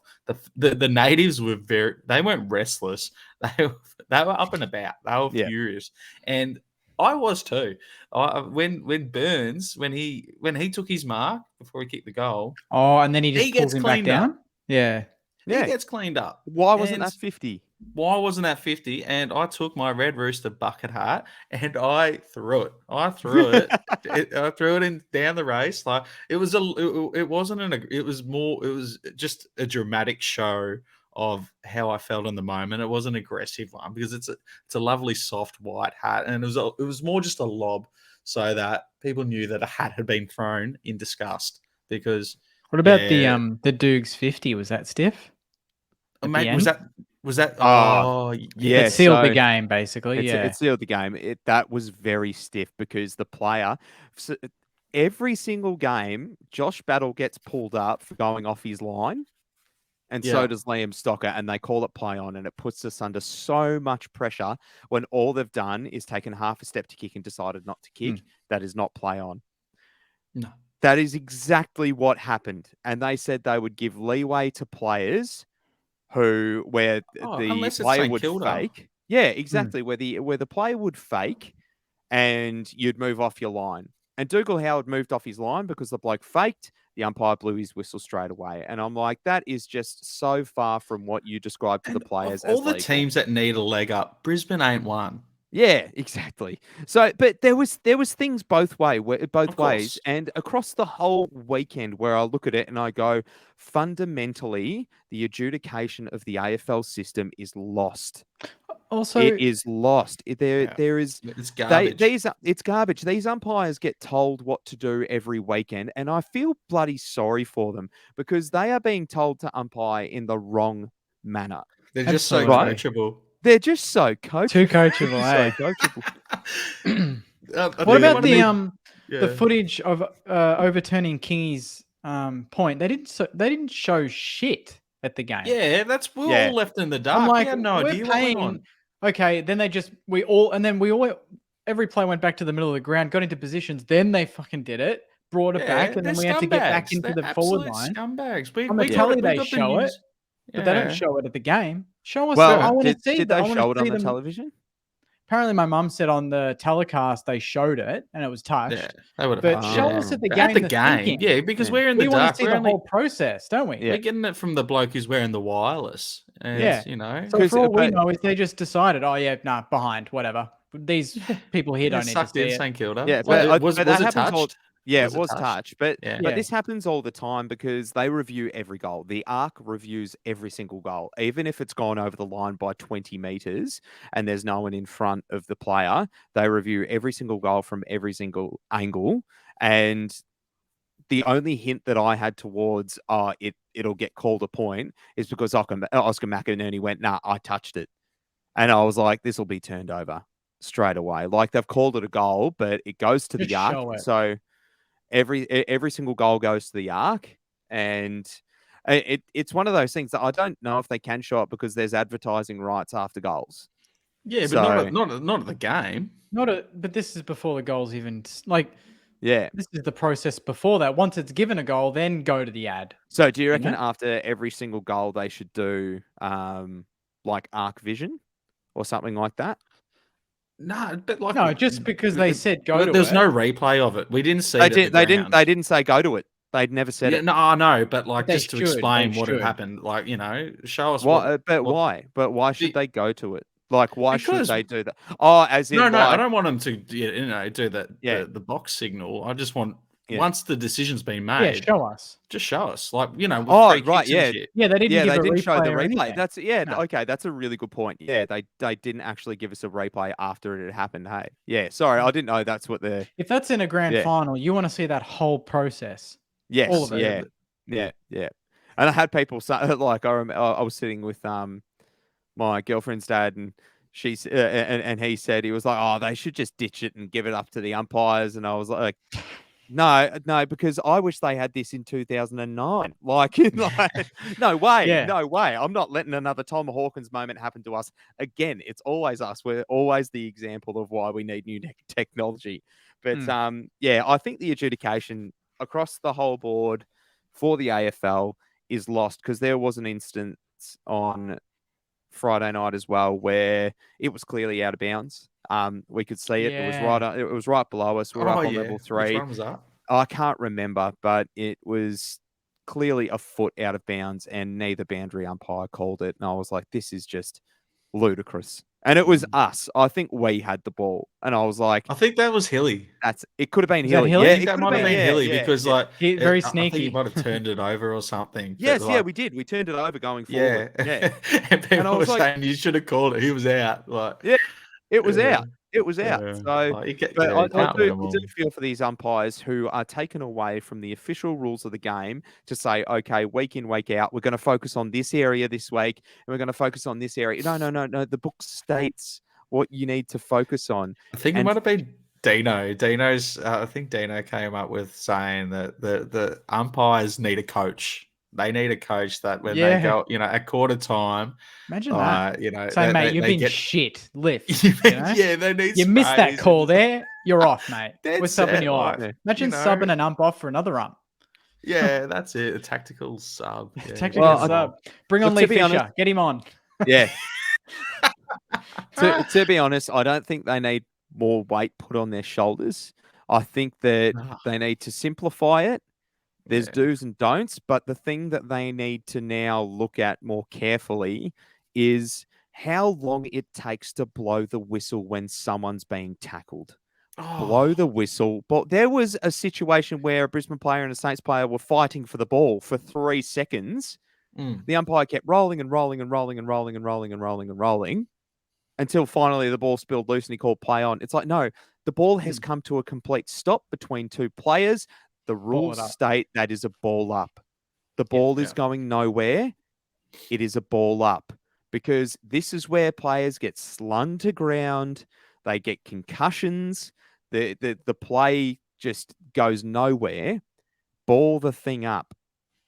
The natives they weren't restless. They were up and about. They were furious. And I was too. When Burns, when he took his mark before he kicked the goal. Oh, and then he pulls him back down? Yeah. He gets cleaned up. Why wasn't that 50? Why wasn't that 50? And I took my Red Rooster bucket hat and I threw it. I threw it in down the race. Like it was just a dramatic show of how I felt in the moment. It was an aggressive one because it's a lovely soft white hat, and it was more just a lob so that people knew that a hat had been thrown in disgust. Because what about the Dukes 50? Was that stiff? Mate, was that? It sealed the game basically. It sealed the game. That was very stiff because the player. Every single game, Josh Battle gets pulled up for going off his line. And so does Liam Stocker, and they call it play on, and it puts us under so much pressure when all they've done is taken half a step to kick and decided not to kick. That is not play on. No. That is exactly what happened. And they said they would give leeway to players where the player would fake. Yeah, exactly. Where the player would fake and you'd move off your line. And Dougal Howard moved off his line because the bloke faked. The umpire blew his whistle straight away. And I'm like, that is just so far from what you described to the players. Of all the teams that need a leg up, Brisbane ain't one. Yeah, exactly. So, but there was things both ways, and across the whole weekend where I look at it and I go, fundamentally, the adjudication of the AFL system is lost. Also, it is lost. There is it's garbage. It's garbage. These umpires get told what to do every weekend, and I feel bloody sorry for them because they are being told to umpire in the wrong manner. They're just so coachable. They're just so coachable. Too coachable, eh? So coachable. What about the footage of overturning Kingy's point? They didn't show shit at the game. Yeah, we're all left in the dark. I'm like, we had no idea what went on. Okay, then every player went back to the middle of the ground, got into positions. Then they fucking did it, brought it back, and then we had to get back into the forward line. Scumbags. On the telly, they show it. But they don't Yeah. show it at the game. Show us. Well, I want to see did that. I they want show to it see on the them. television? Apparently, my mum said on the telecast they showed it and it was Yeah, touched. they would have But had show yeah. us at the But at game the the game, thinking. yeah, because Yeah. we're in the We want dark. to see the whole process, don't we? Yeah. We're getting it from the bloke who's wearing the wireless. And, Yeah. you know. So for all we but- know, is they just decided, oh yeah, nah, behind, whatever. These people here don't need to sucked see in it. St Kilda. Yeah, Well, but was that it happens all. touched? Yeah, Was it it was touched? touched, but Yeah. this happens all the time because they review every goal. The ARC reviews every single goal, even if it's gone over the line by 20 meters and there's no one in front of the player. They review every single goal from every single angle, and the only hint that I had towards it'll get called a point is because Oscar McInerney went, "Nah, I touched it," and I was like, "This will be turned over straight away." Like they've called it a goal, but it goes to Just the ARC, show it. so every single goal goes to the ARC, and it's one of those things that I don't know if they can show it because there's advertising rights after goals. Yeah, but So- not at the game. But this is before the goals even like. Yeah. This is the process before that. Once it's given a goal, then go to the ad. So do you reckon know? after every single goal they should do like ARC vision or something like that? No, but like No, just because they said go to there's it. no replay of it. We didn't see They it. did. They didn't say go to it. They'd never said Yeah, it. no, I know, but like But they just to should, explain they what had should. happened, like show us Why? But what- why? But why should The- they go to it? Like, why should Because- they do that? Oh, as in No, I like, don't want them to do that. Yeah. The box signal. I just want Yeah. once the decision's been Yeah, made, show us. just show us. Like with Oh, free right, kicks and yeah. shit. Yeah, they didn't yeah, give they a didn't replay show the or replay. anything. That's No. okay. That's a really good point. Yeah, they didn't actually give us a replay after it had happened. Hey, yeah, sorry, I didn't know that's what the If that's in a grand Yeah. final, you want to see that whole process. yes, All of it. yeah. And I had people say like I was sitting with my girlfriend's dad and she's and he said he was like, oh, they should just ditch it and give it up to the umpires, and I was like. No, because I wish they had this in 2009. Like, no way, Yeah. no way. I'm not letting another Tom Hawkins moment happen to us again. It's always us. We're always the example of why we need new technology. But yeah, I think the adjudication across the whole board for the AFL is lost because there was an instance on Friday night as well where it was clearly out of bounds. We could see it. It was Yeah. it was right below us. We're up on yeah. level Which 3. one was that? I can't remember, but it was clearly a foot out of bounds, and neither boundary umpire called it. And I was like, this is just ludicrous. And it was us. I think we had the ball, and I was like, I think that was Hilly. it could have been Was that Hilly. Hilly? Yeah, I think it that could might have been yeah, Hilly yeah, because yeah. like Very I think sneaky. he might have turned it over or something. but, Yes, yeah, like, we did. We turned it over going yeah. forward. Yeah, And people I were was like- saying you should have called it. He was out. Like Yeah, it was Yeah. out. It was out. yeah. So. Like, you But you I can't win them do all. feel for these umpires who are taken away from the official rules of the game to say, okay, week in, week out, we're going to focus on this area this week, and we're going to focus on this area. No. The book states what you need to focus on. I think it and- might have been Dino. I think Dino came up with saying that the umpires need a coach. They need a coach that when Yeah. they go, at quarter time, Imagine that. they- Say, mate, you've they been get- shit. Lift. You know? yeah, they need. You missed that sprays call and- there. You're off, mate. Dead We're subbing set, you off. like, Imagine you know. subbing an ump off for another ump. Yeah, that's it. A tactical sub. Yeah. Tactical Well, sub. Bring on look, Lee to be Fisher. honest- Get him on. Yeah. to be honest, I don't think they need more weight put on their shoulders. I think that Nah. they need to simplify it. There's Yeah. do's and don'ts, but the thing that they need to now look at more carefully is how long it takes to blow the whistle when someone's being tackled. Blow the whistle. But there was a situation where a Brisbane player and a Saints player were fighting for the ball for 3 seconds. Mm. The umpire kept rolling and rolling and rolling and rolling and rolling and rolling and rolling until finally the ball spilled loose and he called play on. It's like, no, the ball has come to a complete stop between two players. The rules up. state that is a ball up. The ball is yeah. going nowhere. It is a ball up because this is where players get slung to ground. They get concussions. The play just goes nowhere. Ball the thing up.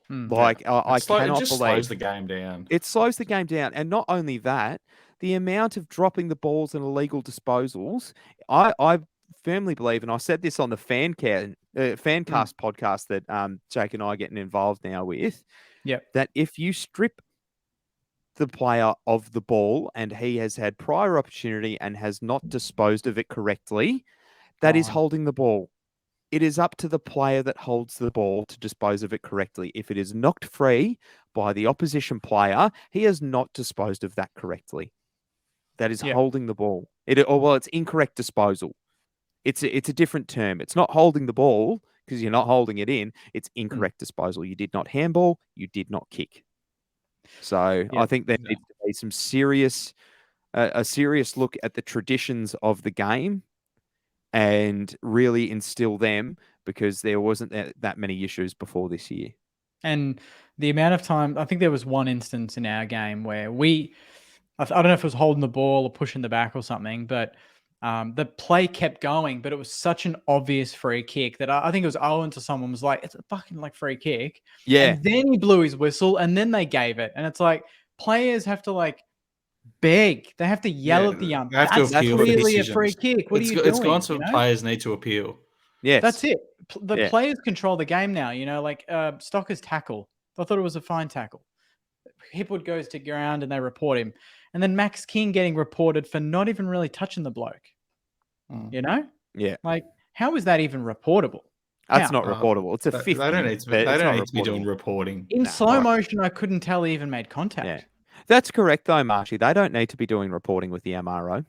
Like I cannot it just believe slows the game down. it slows the game down. And not only that, the amount of dropping the balls and illegal disposals, I firmly believe, and I said this on the Fancast podcast that Jake and I are getting involved now with, Yep. that if you strip the player of the ball and he has had prior opportunity and has not disposed of it correctly, that is Fine. holding the ball. It is up to the player that holds the ball to dispose of it correctly. If it is knocked free by the opposition player, he has not disposed of that correctly. That is Yep. holding the ball. It's incorrect disposal. It's a different term. It's not holding the ball because you're not holding it in. It's incorrect disposal. You did not handball. You did not kick. So I Yep. think there needs to be some serious, a serious look at the traditions of the game and really instill them because there wasn't that many issues before this year. And the amount of time, I think there was one instance in our game where I don't know if it was holding the ball or pushing the back or something, but the play kept going, but it was such an obvious free kick that I think it was Owen to someone was like, it's a fucking like free kick. Yeah. And then he blew his whistle and then they gave it. And it's like players have to like beg. They have to yell at the They umpire. have to That's appeal the clearly a decisions. free kick. What are you It's doing? gone to players need to appeal. Yes. That's it. The Yeah. players control the game now. Like Stocker's tackle. I thought it was a fine tackle. Hipwood goes to ground and they report him. And then Max King getting reported for not even really touching the bloke. You know? Yeah. Like, how is that even reportable? That's How? not reportable. It's a 50. They don't need to be, but they it's don't not need to be doing reportable. reporting. In No, slow right. motion, I couldn't tell he even made contact. Yeah. That's correct though, Marshy. They don't need to be doing reporting with the MRO.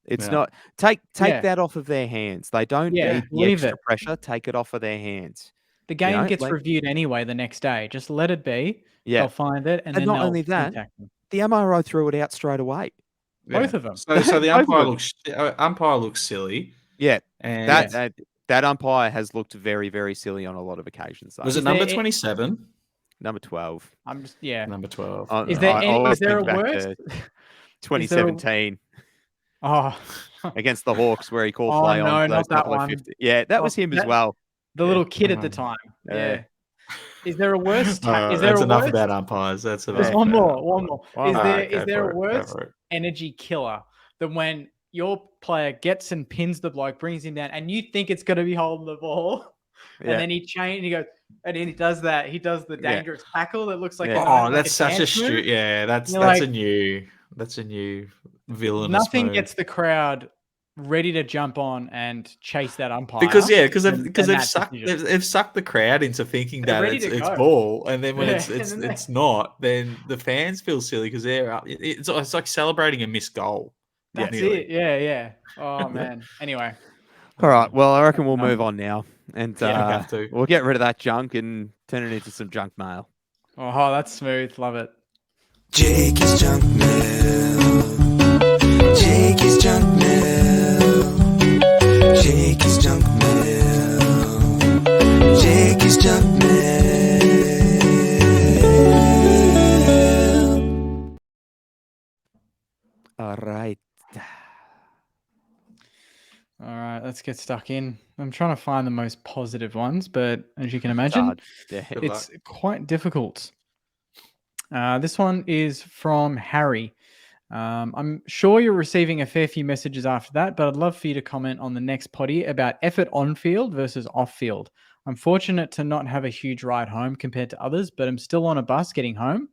It's Yeah. not take Yeah. that off of their hands. They don't Yeah, need the leave extra it. pressure. Take it off of their hands. The game know, gets like- reviewed anyway the next day. Just let it be. Yeah. They'll find it and And then not they'll only that, contact them. The MRO threw it out straight away. Both of them. So the Both of umpire looks silly. Yeah. And That umpire has looked very, very silly on a lot of occasions. Though. was it number 27? Number 12? I'm just Number 12. Is there I always is there a think back worse? to 2017 Oh, against the Hawks where he called Oh, play on no, those not that couple of one. 50. Yeah, that was him as that- well. the Yeah. little kid at the time. Yeah. Is there a worse? Is there That's a enough worse? about umpires. That's enough. There's one about more. umpires. One more. One Is more. there Alright, is go there for a it, go worse for it. energy killer than when your player gets and pins the bloke, brings him down, and you think it's going to be holding the ball, Yeah. and then he goes, and then he does that. He does the Yeah. dangerous tackle that looks like Yeah. a, Oh, that's such a dance move. stupid. Yeah, that's You're that's like- a new villainous Nothing move. gets the crowd ready to jump on and chase that umpire because than they've that sucked decision. they've sucked the crowd into thinking They're that ready it's to go. ball, and then when Yeah, it's and then it's not, then the fans feel silly because it's like celebrating a missed goal. That's nearly. it. Yeah. Oh man. Anyway. All right. Well, I reckon we'll move on now. And Yeah, we have to. we'll get rid of that junk and turn it into some junk mail. Oh, that's smooth. Love it. Jake is junk mail. Jake is junk mail. Jake is junk mail. Jake is junk mail. All right. All right, let's get stuck in. I'm trying to find the most positive ones, but as you can imagine, hard. Yeah. Good it's quite difficult. This one is from Harry. I'm sure you're receiving a fair few messages after that, but I'd love for you to comment on the next potty about effort on field versus off field. I'm fortunate to not have a huge ride home compared to others, but I'm still on a bus getting home.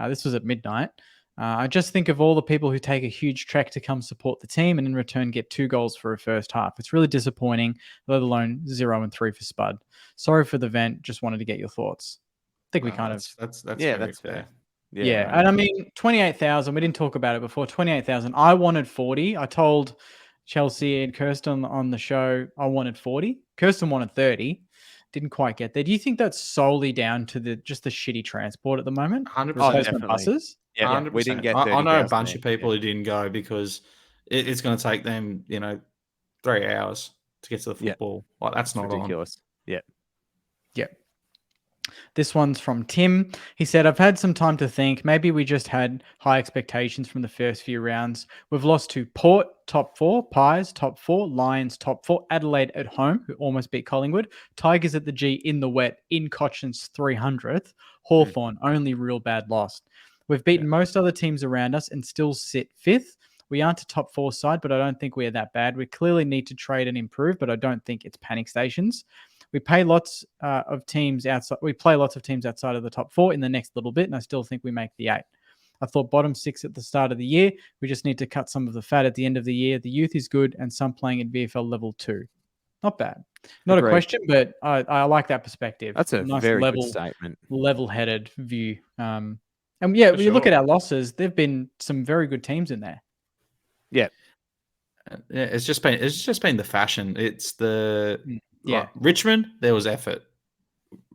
This was at midnight. I just think of all the people who take a huge trek to come support the team and in return get 2 goals for a first half. It's really disappointing, let alone 0 and 3 for Spud. Sorry for the vent. Just wanted to get your thoughts. I think we kind of... that's Yeah, very that's fair. fair. Yeah. right. And I mean, 28,000, we didn't talk about it before. 28,000. I wanted 40. I told Chelsea and Kirsten on the show I wanted 40. Kirsten wanted 30. Didn't quite get there. Do you think that's solely down to just the shitty transport at the moment? 100%. Replacement definitely. buses? Yeah, 100%. we didn't get. I know a 30,000 bunch there. of people who didn't go because it's going to take them, 3 hours to get to the Yeah. football. Like that's It's not ridiculous. Yeah. Yep. This one's from Tim. He said, I've had some time to think. Maybe we just had high expectations from the first few rounds. We've lost to Port, top 4, Pies, top 4, Lions, top 4, Adelaide at home, who almost beat Collingwood, Tigers at the G in the wet, in Cochin's 300th, Hawthorn, only real bad loss. We've beaten most other teams around us and still sit 5th. We aren't a top 4 side, but I don't think we're that bad. We clearly need to trade and improve, but I don't think it's panic stations. We play lots of teams outside. We play lots of teams outside of the top 4 in the next little bit, and I still think we make the 8. I thought bottom 6 at the start of the year. We just need to cut some of the fat at the end of the year. The youth is good and some playing at VFL level 2. Not bad. Not a Agreed. question, but I like that perspective. That's a nice very good statement. level-headed view. And yeah, For when you look at sure. our losses, there've been some very good teams in there. Yeah. Yeah, it's just been the fashion. It's the Yeah. like, Richmond, there was effort.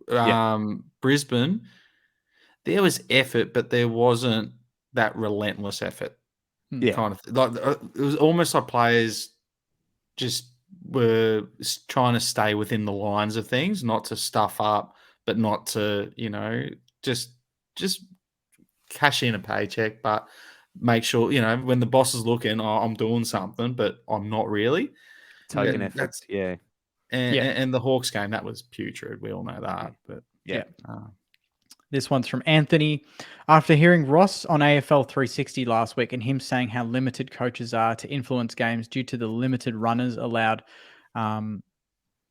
Brisbane, there was effort, but there wasn't that relentless effort. Yeah. Kind of like it was almost like players just were trying to stay within the lines of things, not to stuff up, but not to, just cash in a paycheck, but make sure, when the boss is looking, oh, I'm doing something, but I'm not really. Token Yeah, efforts. Yeah. And the Hawks game, that was putrid. We all know that. But Yeah. This one's from Anthony. After hearing Ross on AFL 360 last week and him saying how limited coaches are to influence games due to the limited runners allowed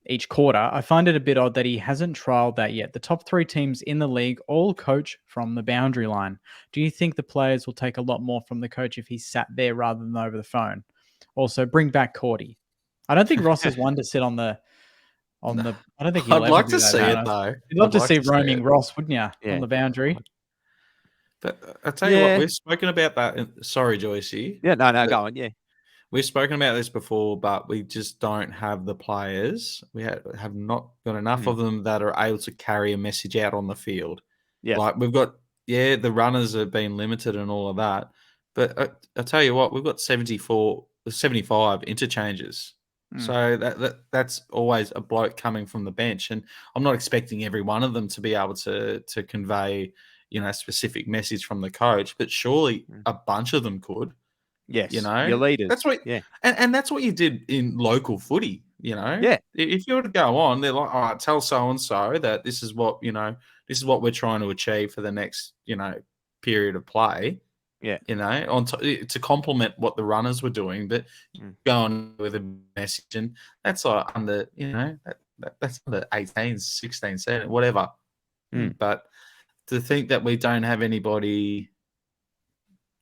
each quarter, I find it a bit odd that he hasn't trialed that yet. The top 3 teams in the league all coach from the boundary line. Do you think the players will take a lot more from the coach if he sat there rather than over the phone? Also, bring back Cordy. I don't think Ross is one to sit on the. I don't think he'll I'd ever like do to that, see man. it though. You'd love I'd to like see see roaming it. Ross, wouldn't you, Yeah. on the boundary? But I tell you Yeah. what, we've spoken about that. Sorry, Joycey. Yeah. No, But go on. Yeah. we've spoken about this before, but we just don't have the players. We have not got enough of them that are able to carry a message out on the field. Yeah. Like we've got, the runners have been limited and all of that. But I tell you what, we've got 75 interchanges. So that's always a bloke coming from the bench. And I'm not expecting every one of them to be able to convey, a specific message from the coach, but surely a bunch of them could. Yes. Your Your leaders. That's what, Yeah. and that's what you did in local footy. Yeah. If you were to go on, they're like, all right, tell so and so that this is what we're trying to achieve for the next period of play. Yeah. To complement what the runners were doing, but going with a message, and that's like under that's under 18, 16, 17, whatever. But to think that we don't have anybody,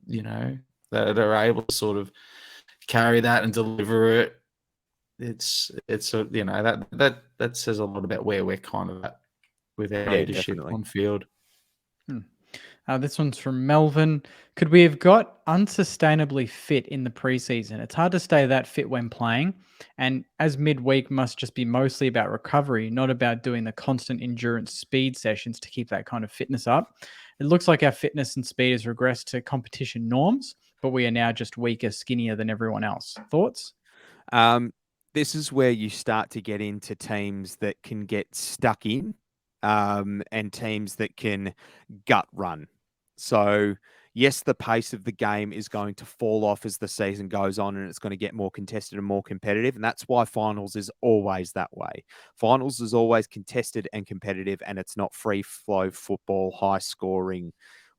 that are able to sort of carry that and deliver it, it's that says a lot about where we're kind of at with our leadership definitely. on field. This one's from Melvin. Could we have got unsustainably fit in the preseason? It's hard to stay that fit when playing, and as midweek must just be mostly about recovery, not about doing the constant endurance speed sessions to keep that kind of fitness up. It looks like our fitness and speed has regressed to competition norms, but we are now just weaker, skinnier than everyone else. Thoughts? This is where you start to get into teams that can get stuck in, and teams that can gut run. So, yes, the pace of the game is going to fall off as the season goes on, and it's going to get more contested and more competitive. And that's why finals is always that way. Finals is always contested and competitive, and it's not free flow football, high scoring,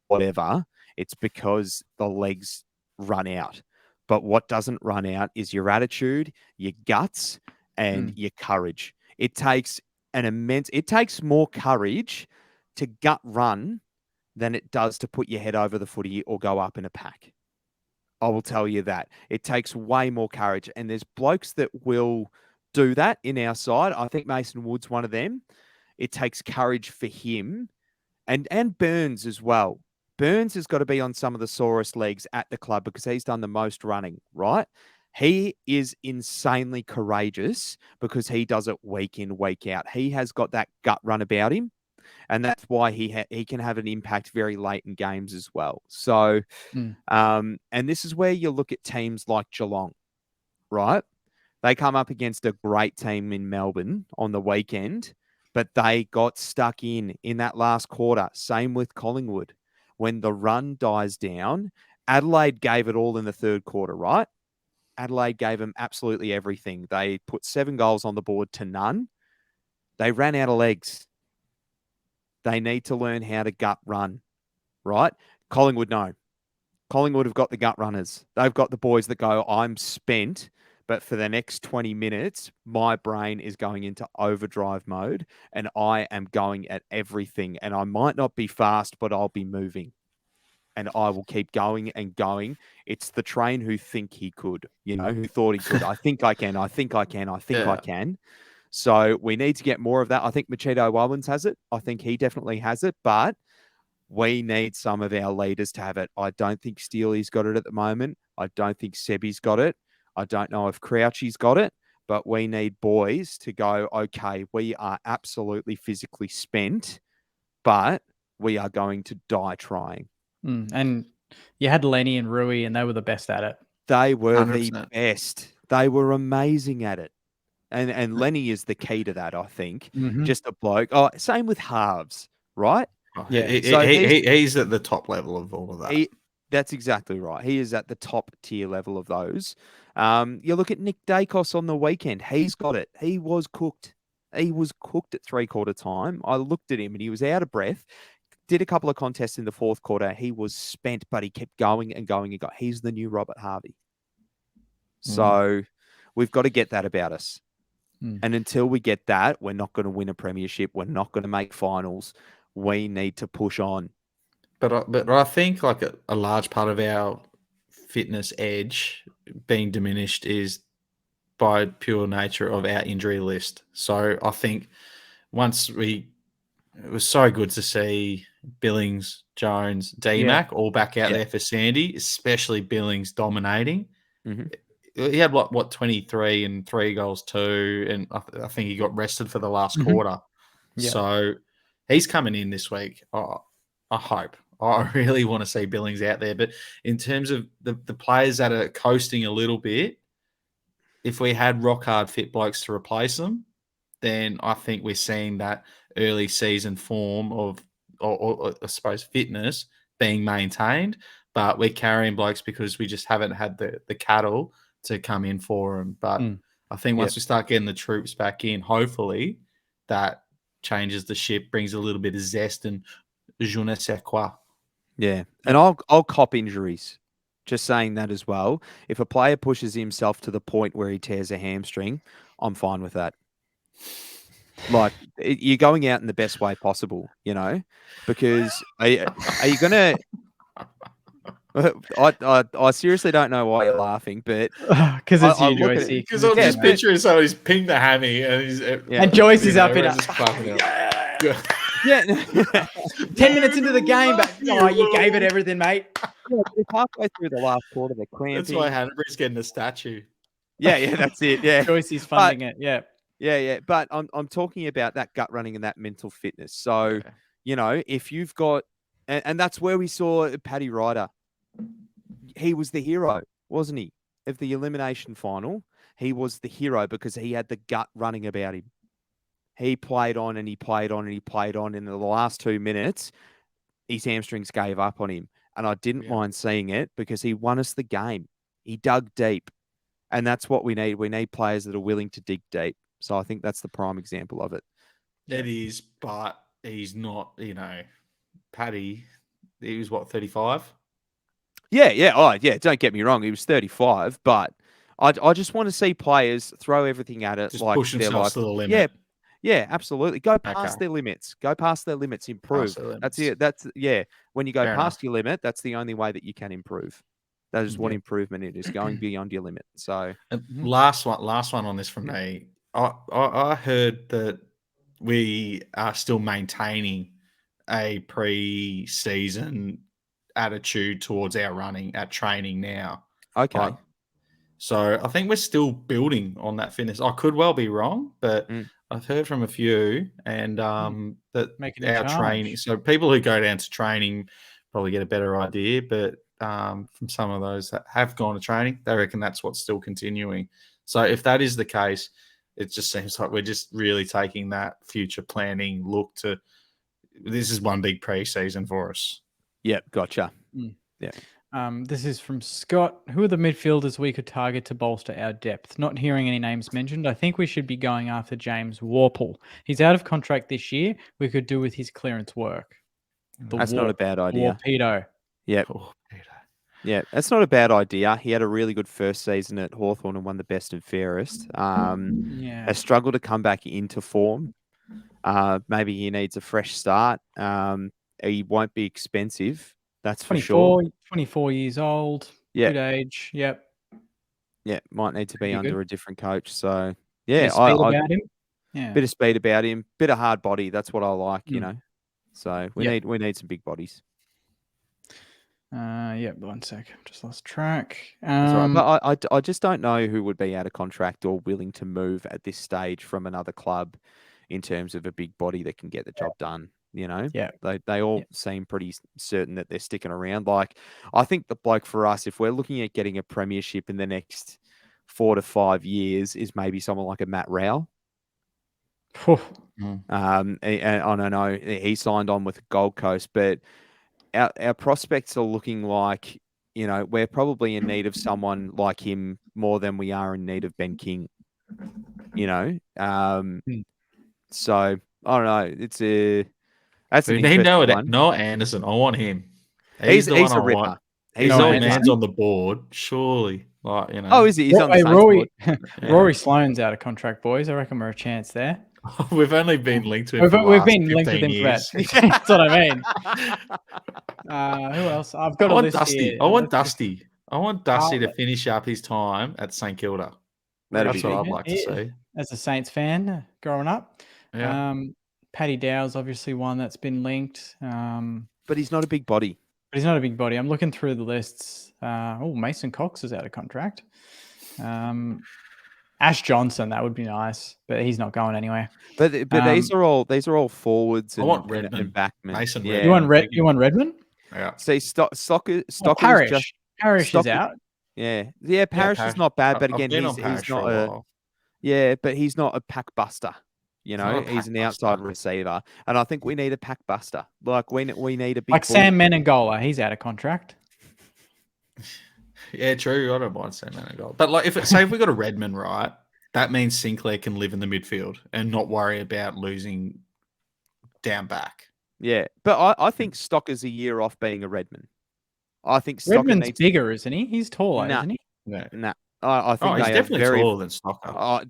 whatever. It's because the legs run out. But what doesn't run out is your attitude, your guts, and your courage. It takes more courage to gut run than it does to put your head over the footy or go up in a pack. I will tell you that. It takes way more courage. And there's blokes that will do that in our side. I think Mason Wood's one of them. It takes courage for him and Burns as well. Burns has got to be on some of the sorest legs at the club because he's done the most running, right? He is insanely courageous because he does it week in, week out. He has got that gut run about him. And that's why he can have an impact very late in games as well. So, and this is where you look at teams like Geelong, right? They come up against a great team in Melbourne on the weekend, but they got stuck in that last quarter. Same with Collingwood. When the run dies down, Adelaide gave it all in the third quarter, right? Adelaide gave them absolutely everything. They put 7 goals on the board to none. They ran out of legs. They need to learn how to gut run, right? Collingwood, no. Collingwood have got the gut runners. They've got the boys that go, I'm spent, but for the next 20 minutes, my brain is going into overdrive mode and I am going at everything. And I might not be fast, but I'll be moving. and I will keep going and going. It's the train who think he could, who thought he could. I think I can. I think I can. I think I Yeah. can. So we need to get more of that. I think Machito Owens has it. I think he definitely has it, but we need some of our leaders to have it. I don't think Steely's got it at the moment. I don't think Sebi's got it. I don't know if Crouchy's got it, but we need boys to go, okay, we are absolutely physically spent, but we are going to die trying. And you had Lenny and Rui, and they were the best at it. They were the 100%. best. They were amazing at it. And Lenny is the key to that, I think. Mhm. Just a bloke. Oh, same with halves, right? Oh, Yeah. he's at the top level of all of that. That's exactly right. He is at the top tier level of those. You look at Nick Dacos on the weekend. He's got it. He was cooked. He was cooked at 3/4 time. I looked at him and he was out of breath. Did a couple of contests in the 4th quarter. He was spent, but he kept going and going and going. He's the new Robert Harvey. So we've got to get that about us. And until we get that, we're not going to win a premiership. We're not going to make finals. We need to push on. But I think like a large part of our fitness edge being diminished is by pure nature of our injury list. So I think it was so good to see Billings, Jones, D-Mac all back out there for Sandy, especially Billings dominating. Mm-hmm. He had what 23 and 3 goals too, and I think he got rested for the last quarter. Yeah. So he's coming in this week. Oh, I hope. I really want to see Billings out there. But in terms of the players that are coasting a little bit, if we had rock hard fit blokes to replace them, then I think we're seeing that early season form of, or I suppose, fitness being maintained. But we're carrying blokes because we just haven't had the cattle to come in for them. But I think once we start getting the troops back in, hopefully that changes the ship, brings a little bit of zest and je ne sais quoi. Yeah. And I'll cop injuries. Just saying that as well. If a player pushes himself to the point where he tears a hamstring, I'm fine with that. Like, you're going out in the best way possible, because are you going to... I seriously don't know why you're laughing, but because it's you, Joycey. Because I'm just picturing somebody's pinged the hammy and he's and Joyce is up in it. Yeah. 10 minutes into the game, but you gave it everything, mate. It's halfway through the last quarter. They're cramping. That's why Hanbury's getting a statue. Yeah, that's it. Yeah, Joycey's funding it. Yeah. Yeah. But I'm talking about that gut running and that mental fitness. So, if you've got, and that's where we saw Paddy Ryder. He was the hero, wasn't he? Of the elimination final, he was the hero because he had the gut running about him. He played on and he played on and he played on. And in the last 2 minutes, his hamstrings gave up on him. And I didn't mind seeing it because he won us the game. He dug deep. And that's what we need. We need players that are willing to dig deep. So I think that's the prime example of it. It is, but he's not, Paddy, he was what, 35? Yeah. Oh, yeah. Don't get me wrong. He was 35, but I just want to see players throw everything at it. Just like push themselves to the limit. Yeah, absolutely. Go past their limits. Go past their limits. Improve. That's it. When you go past your limit, that's the only way that you can improve. That is what improvement it is, going beyond your limit. So last one on this from me. I heard that we are still maintaining a pre-season attitude towards our running at training now. Okay. So I think we're still building on that fitness. I could well be wrong, but I've heard from a few and that our training. So people who go down to training probably get a better idea, but from some of those that have gone to training, they reckon that's what's still continuing. So if that is the case, it just seems like we're just really taking that future planning look to this is one big pre-season for us. Yep, gotcha. Yeah. This is from Scott. Who are the midfielders we could target to bolster our depth? Not hearing any names mentioned. I think we should be going after James Warple. He's out of contract this year. We could do with his clearance work. That's not a bad idea. Warpedo. Yep. Yeah, that's not a bad idea. He had a really good first season at Hawthorn and won the best and fairest. A struggle to come back into form. Maybe he needs a fresh start. He won't be expensive. That's for sure. 24 years old. Yeah. Good age. Yep. Yeah, might need to be Pretty under good. a different coach. So Bit yeah, of speed about him. Yeah. bit of speed about him, bit of hard body. That's what I like, you Mm. know. So we Yep. need some big bodies. Yep. 1 sec. Just lost track. That's all right. But I just don't know who would be out of contract or willing to move at this stage from another club in terms of a big body that can get the job done. You know, Yeah. they all seem pretty certain that they're sticking around. Like, I think the bloke for us, if we're looking at getting a premiership in the next 4 to 5 years, is maybe someone like a Matt Rowell. Mm. And I don't know, he signed on with Gold Coast, but our prospects are looking like, you know, we're probably in need of someone like him more than we are in need of Ben King. You know, so I don't know. That's an We need interesting one. Noah Anderson. I want him. He's the one a I ripper. want. He's He's Noah all a Anderson. man's on the board, surely. Like, you know. Oh, is he? He's on the Saints Rory, board. Rory Sloane's out of contract, boys. I reckon we're a chance there. We've only been linked to him for the We've last been linked with 15 him for that. years. That's what I mean. Who else? I've got I a want list Dusty. here. I want Let's just- Dusty. I want Dusty to Oh, finish up his time at St Kilda. That'd That's be what big. I'd like to see. As a Saints fan growing up. Yeah. Paddy Dow's obviously one that's been linked. But he's not a big body. But he's not a big body. I'm looking through the lists. Mason Cox is out of contract. Ash Johnson, that would be nice, but he's not going anywhere. But these are all forwards I and, want and Redmond. backmen. Mason Yeah. Redmond. You want Redmond? Yeah. See, Stocker Parrish. just Parrish is Stocker- out. yeah. Parrish is not bad, but again, I've been on he's Parrish not for a a while. but he's not a pack buster. You know, not a he's an pack outside buster. receiver, and I think we need a pack buster. Like we need a big Like bull. Sam Menengola, he's out of contract. Yeah, true. I don't mind saying that goal. But like, if we got a Redmond, right, that means Sinclair can live in the midfield and not worry about losing down back. Yeah, but I think Stocker's a year off being a Redmond. I think Stocker Redmond's needs bigger, isn't he? He's taller, Nah. isn't he? No. Nah, I think He's they definitely are very. taller than Stocker.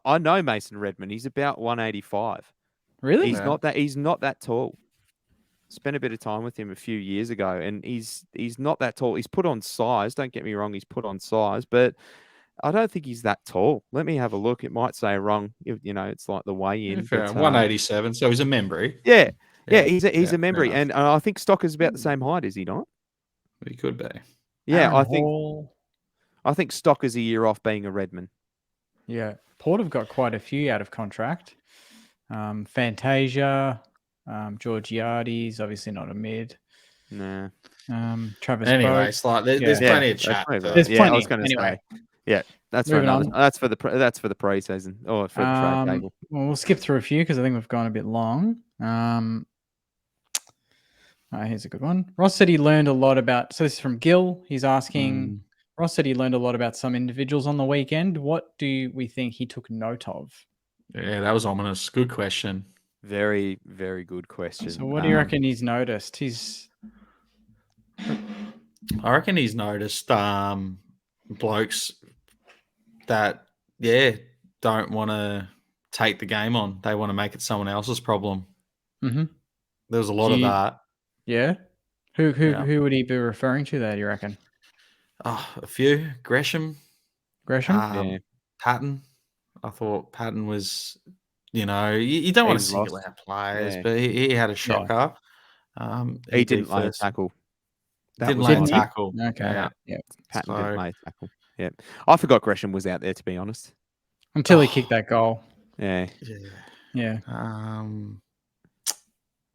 I know Mason Redmond. He's about 185. Really? He's Yeah. not that tall. Spent a bit of time with him a few years ago, and he's not that tall. He's put on size. Don't get me wrong. He's put on size, but I don't think he's that tall. Let me have a look. It might say wrong. You know, it's like the weigh in. Fair, But, 187. So he's a member. yeah, he's a member, fair and I think Stocker's about the same height, is he not? He could be. Yeah, Aaron I think Stocker's a year off being a Redmond. Yeah. Port have got quite a few out of contract. Fantasia, Georgiades, obviously not a mid. Nah. Travis Anyway, Boak. it's like there's Yeah. plenty of that's chat. plenty. There's I plenty. was going to Anyway. say. Yeah, that's for Moving another. on. That's for the pre-season or for the trade table. Well, we'll skip through a few because I think we've gone a bit long. Here's a good one. Ross said he learned a lot about. So this is from Gil. He's asking. Ross said he learned a lot about some individuals on the weekend. What do we think he took note of? Yeah, that was ominous. Good question. Very, very good question. So what do you reckon he's noticed? I reckon he's noticed blokes that don't want to take the game on. They want to make it someone else's problem. Mm-hmm. There was a lot of that. Yeah. Who would he be referring to there, do you reckon? Oh, a few. Gresham. Gresham? Patton. I thought Patton was, you don't want to He single lost. out players, Yeah. but he had a shocker. He didn't lay a tackle. Didn't was lay a one. tackle. Okay. Yeah. Patton So- didn't lay a tackle. Yeah, I forgot Gresham was out there, to be honest. Until he kicked that goal. Yeah, Yeah.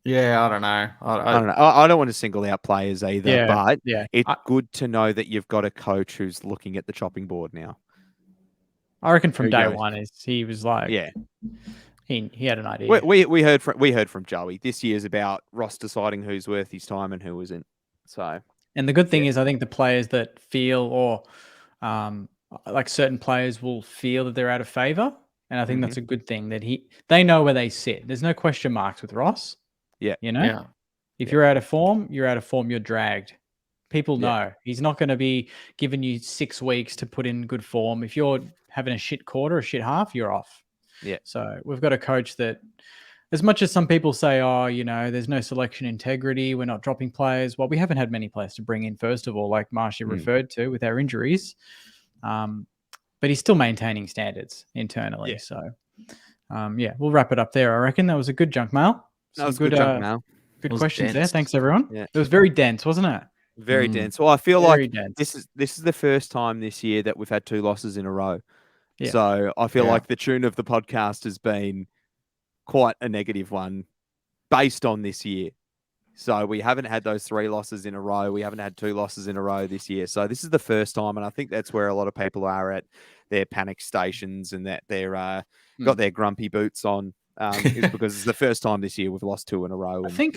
Yeah, I don't know. I don't know. I don't want to single out players either, Yeah, but yeah. it's good to know that you've got a coach who's looking at the chopping board now. I reckon from Who day goes? one he was like, Yeah, he had an idea. we heard from Joey. This year's about Ross deciding who's worth his time and who isn't. So, And the good thing is, I think the players that feel or like certain players will feel that they're out of favor. And I think that's a good thing that they know where they sit. There's no question marks with Ross. Yeah. Yeah. If you're out of form, you're dragged. People Yeah. know he's not going to be giving you 6 weeks to put in good form. If you're having a shit quarter, a shit half, you're off. Yeah. So we've got a coach that as much as some people say, oh, there's no selection integrity, we're not dropping players. Well, we haven't had many players to bring in, first of all, like Marshy referred to with our injuries. But he's still maintaining standards internally. Yeah. So, we'll wrap it up there. I reckon that was a good junk mail. That was a good junk mail. Good was questions there. dense. Thanks, everyone. Yeah. It was very dense, wasn't it? Very dense. Well, I feel Very like dense. this is the first time this year that we've had 2 losses in a row. Yeah. So I feel Yeah. like the tune of the podcast has been quite a negative one based on this year. So we haven't had those 3 losses in a row. We haven't had 2 losses in a row this year. So this is the first time, and I think that's where a lot of people are at their panic stations and that they're got their grumpy boots on. Is because it's the first time this year we've lost 2 in a row. I think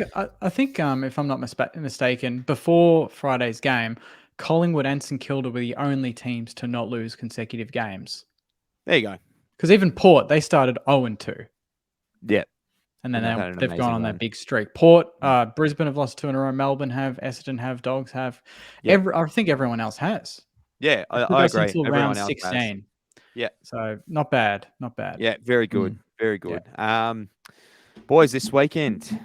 if I'm not mistaken, before Friday's game, Collingwood and St Kilda were the only teams to not lose consecutive games. There you go. Because even Port, they started 0-2. Yeah. And then And they've had an they've gone amazing on run. that big streak. Port, Brisbane have lost 2 in a row. Melbourne have, Essendon have, Dogs have. Yeah. I think everyone else has. Yeah, Took I us agree. until Everyone round else 16. has. Yeah. So not bad. Not bad. Yeah, very good. Very good. Boys, this weekend,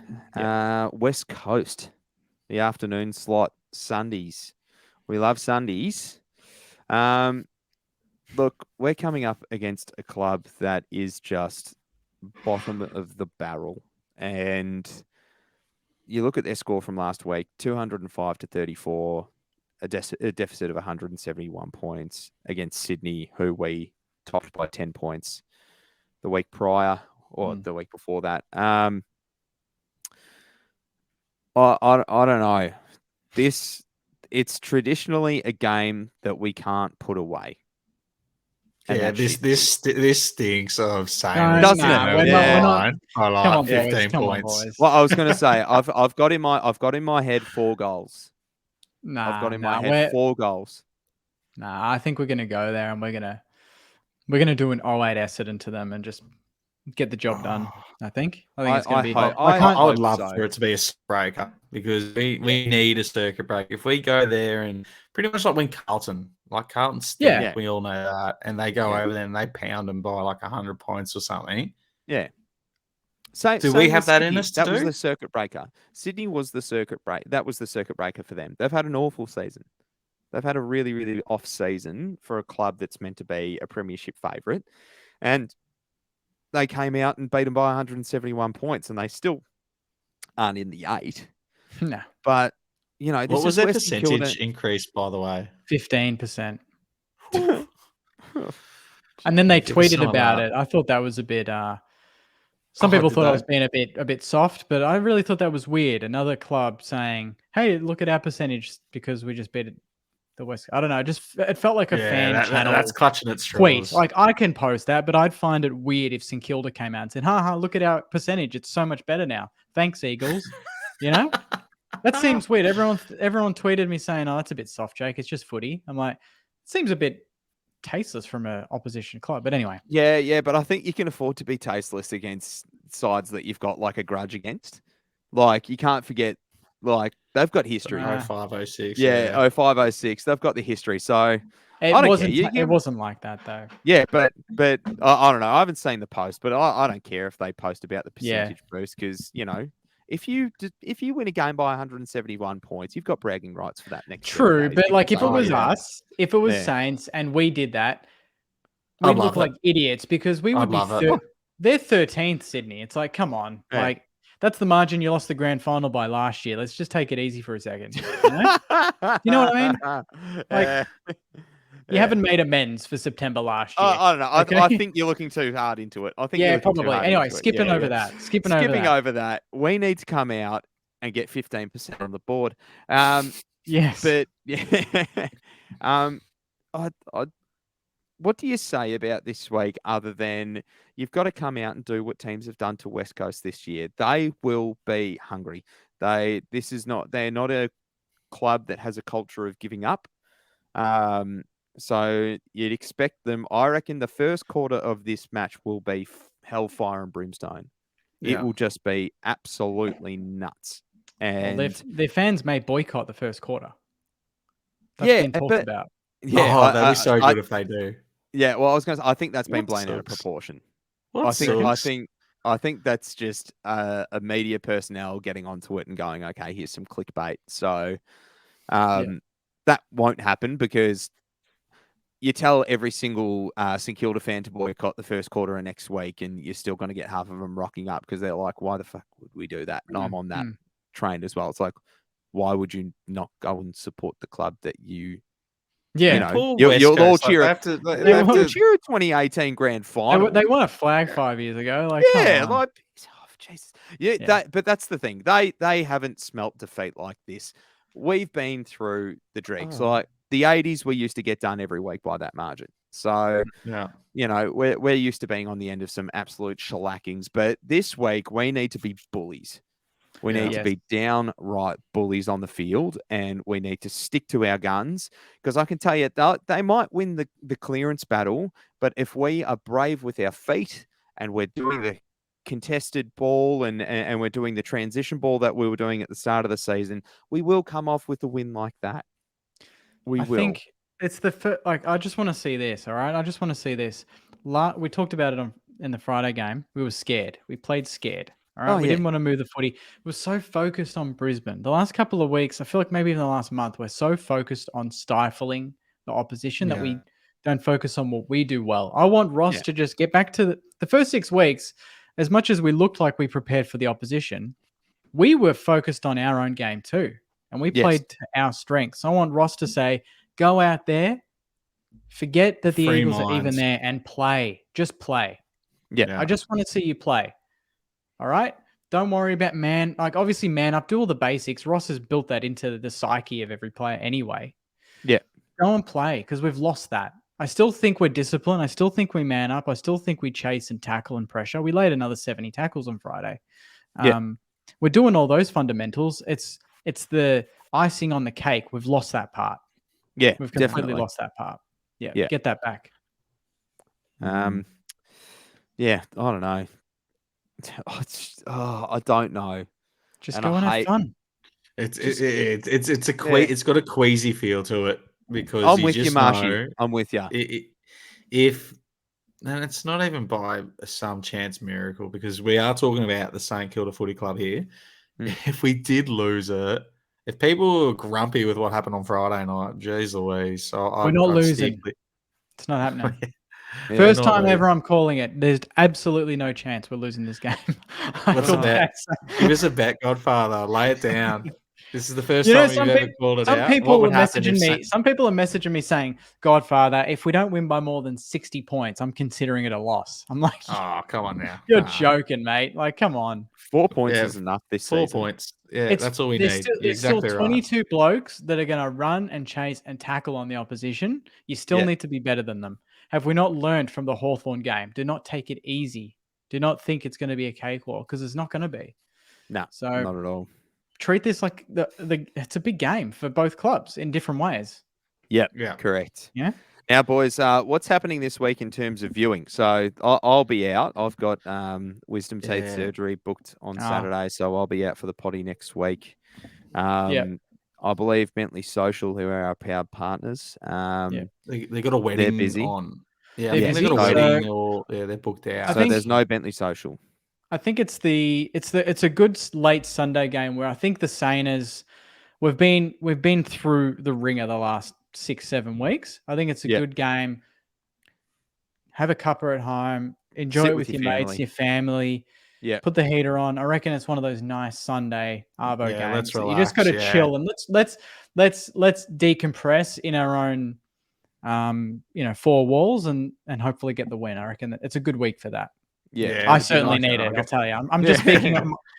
West Coast, the afternoon slot, Sundays. We love Sundays. Look, we're coming up against a club that is just bottom of the barrel. And you look at their score from last week, 205 to 34, a deficit of 171 points against Sydney, who we topped by 10 points the week prior or the week before that. I don't know. It's traditionally a game that we can't put away. And Yeah, that this stinks of saying No, we're doesn't sitting it? over Yeah. the line by like Come on, 15 boys. Come on, points. boys. Well, I was going to say I've got in my head 4 goals. I've got in my head 4 goals. Nah, I think we're gonna go there and we're gonna do an 08 Essendon to them and just get the job done. I think it's gonna be hot. I would hope love so. for it to be a breaker because we need a circuit break. If we go there and pretty much like when Carlton stink, Yeah. we all know that, and they go Yeah. over there and they pound them by like 100 points or something. Yeah. So Do we have that in us to That was do? the circuit breaker. Sydney was the circuit break. That was the circuit breaker for them. They've had an awful season. They've had a really, really off season for a club that's meant to be a premiership favourite. And they came out and beat them by 171 points, and they still aren't in the 8. No, But, this What was is their Western percentage Kilda. increase, by the way? 15%. And then they Give us tweeted some of about that. it. I thought that was a bit. Some people did thought I they? was being a bit soft, but I really thought that was weird. Another club saying, "Hey, look at our percentage because we just beat the West." I don't know. It felt like a fan channel that's clutching its tweet. straws. Like I can post that, but I'd find it weird if St Kilda came out and said, "Ha ha, look at our percentage. It's so much better now. Thanks, Eagles." That seems weird. Everyone tweeted me saying, "Oh, that's a bit soft, Jake. It's just footy." I'm like, it seems a bit tasteless from an opposition club. But anyway, Yeah, but I think you can afford to be tasteless against sides that you've got like a grudge against. Like you can't forget, like they've got history. 0506. Yeah, 0506. They've got the history. So it don't wasn't. care. It wasn't like that though. yeah, but I don't know. I haven't seen the post, but I don't care if they post about the Yeah. percentage boost because if you win a game by 171 points, you've got bragging rights for that next. 30 True, days but like if it because- was us, if it was Yeah. Saints, and we did that, I'd we'd love look it. like idiots because we I'd would be. love it. They're 13th, Sydney. It's like, come on, Yeah. like that's the margin you lost the grand final by last year. Let's just take it easy for a second. You know? You know what I mean? Like, You haven't made amends for September last year. I don't know. okay? I think you're looking too hard into it. I think Yeah, you're looking too probably. hard Anyway, into it. skipping Yeah, over yeah. that. Skipping over that. We need to come out and get 15% on the board. Yes. But yeah, what do you say about this week other than you've got to come out and do what teams have done to West Coast this year? They will be hungry. They're not a club that has a culture of giving up. So you'd expect them. I reckon the first quarter of this match will be hellfire and brimstone. It Yeah. will just be absolutely nuts. And their fans may boycott the first quarter. That's been talked about. yeah, that'd be so good if they do. Yeah, well, I was going to say, I think that's been What blown out of sucks? proportion. What I sucks? think I think that's just a media personnel getting onto it and going, okay, here's some clickbait. So that won't happen because you tell every single St Kilda fan to boycott the first quarter of next week, and you're still going to get half of them rocking up because they're like, why the fuck would we do that? And I'm on that train as well. It's like, why would you not go and support the club that you Yeah, Poor you'll West all Coast, cheer? they have to. They You'll won't- cheer a 2018 grand final. they won a flag 5 years ago. Like, Yeah, come on. like Jesus. Yeah, but that's the thing. They haven't smelt defeat like this. We've been through the dregs. Oh. Like the 80s, we used to get done every week by that margin. So Yeah. we're used to being on the end of some absolute shellackings. But this week, we need to be bullies. We need to Yes. be downright bullies on the field, and we need to stick to our guns. Because I can tell you, they might win the clearance battle, but if we are brave with our feet and we're doing the contested ball and we're doing the transition ball that we were doing at the start of the season, we will come off with a win like that. I think it's the first, like, I just want to see this. All right. I just want to see this. We talked about it in the Friday game. We were scared. We played scared. All right. Oh, We yeah. didn't want to move the footy. We were so focused on Brisbane. The last couple of weeks, I feel like maybe even the last month, we're so focused on stifling the opposition that we don't focus on what we do well. I want Ross to just get back to the first 6 weeks. As much as we looked like we prepared for the opposition, we were focused on our own game too. And we played to our strengths. I want Ross to say, go out there, forget that the Free Eagles are even minds. there, and play. Just play. Yeah. I just want to see you play. All right? Don't worry about obviously man up, do all the basics. Ross has built that into the psyche of every player anyway. Yeah. Go and play because we've lost that. I still think we're disciplined. I still think we man up. I still think we chase and tackle and pressure. We laid another 70 tackles on Friday. We're doing all those fundamentals. It's the icing on the cake. We've lost that part. Yeah, We've completely definitely. lost that part. Yeah, Yeah. get that back. Yeah, I don't know. I don't know. Just And go I and have hate- fun. It's got a queasy feel to it because I'm you with you, just Marshy. know I'm with you. And it's not even by some chance miracle because we are talking about the St Kilda Footy Club here. If we did lose it, if people were grumpy with what happened on Friday night, geez Louise. We're not losing. It's not happening. Yeah, First not time losing. ever I'm calling it. There's absolutely no chance we're losing this game. What's the feel bet? bad. Give us a bet, Godfather. Lay it down. This is the first You know, time you've ever called it some out. people What would are happen messaging if me. Some people are messaging me saying, "Godfather, if we don't win by more than 60 points, I'm considering it a loss." I'm like, Oh, come on now. "You're Nah. joking, mate! Like, come on." 4 points Yeah, is enough this 4 season. points. Yeah, that's all we there's need. Still, You're there's exactly still right. 22 blokes that are going to run and chase and tackle on the opposition. You still need to be better than them. Have we not learned from the Hawthorn game? Do not take it easy. Do not think it's going to be a cakewalk because it's not going to be. No, So not at all. treat this like it's a big game for both clubs in different ways. Yep, Yeah. correct. Yeah. Now, boys, what's happening this week in terms of viewing? So I'll be out. I've got wisdom teeth surgery booked on Saturday, so I'll be out for the potty next week. I believe Bentley Social, who are our proud partners, They got a wedding busy. on. Yeah, They're I think they got a busy, wedding so- or they're booked out. so there's no Bentley Social. I think it's a good late Sunday game where I think the Saners we've been through the ringer the last 6-7 weeks. I think it's a good game. Have a cuppa at home, enjoy Sit it with with your your mates, family. your family. Yeah. Put the heater on. I reckon it's one of those nice Sunday Arvo games. let's You just got to relax, chill and let's decompress in our own 4 walls and hopefully get the win. I reckon that it's a good week for that. Yeah, I it'd be certainly nice, need it. I'll I'll tell you. I'm just speaking.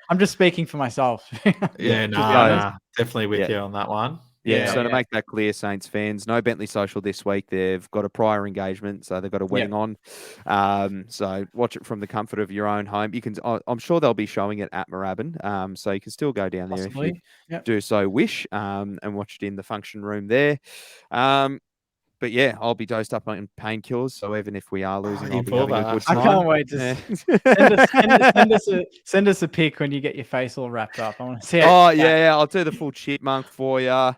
I'm just speaking for myself. Yeah, to be nah, honest. definitely with you on that one. Yeah, so to make that clear, Saints fans, no Bentley Social this week. They've got a prior engagement, so they've got a wedding on. So watch it from the comfort of your own home. You can, I'm sure they'll be showing it at Moorabbin, so you can still go down there if you do so wish, and watch it in the function room there. But yeah, I'll be dosed up on painkillers, so even if we are losing, I'll be having a good I time. can't wait to send us a pic when you get your face all wrapped up. I want to see it. Oh yeah, I'll do the full chipmunk for you. I'll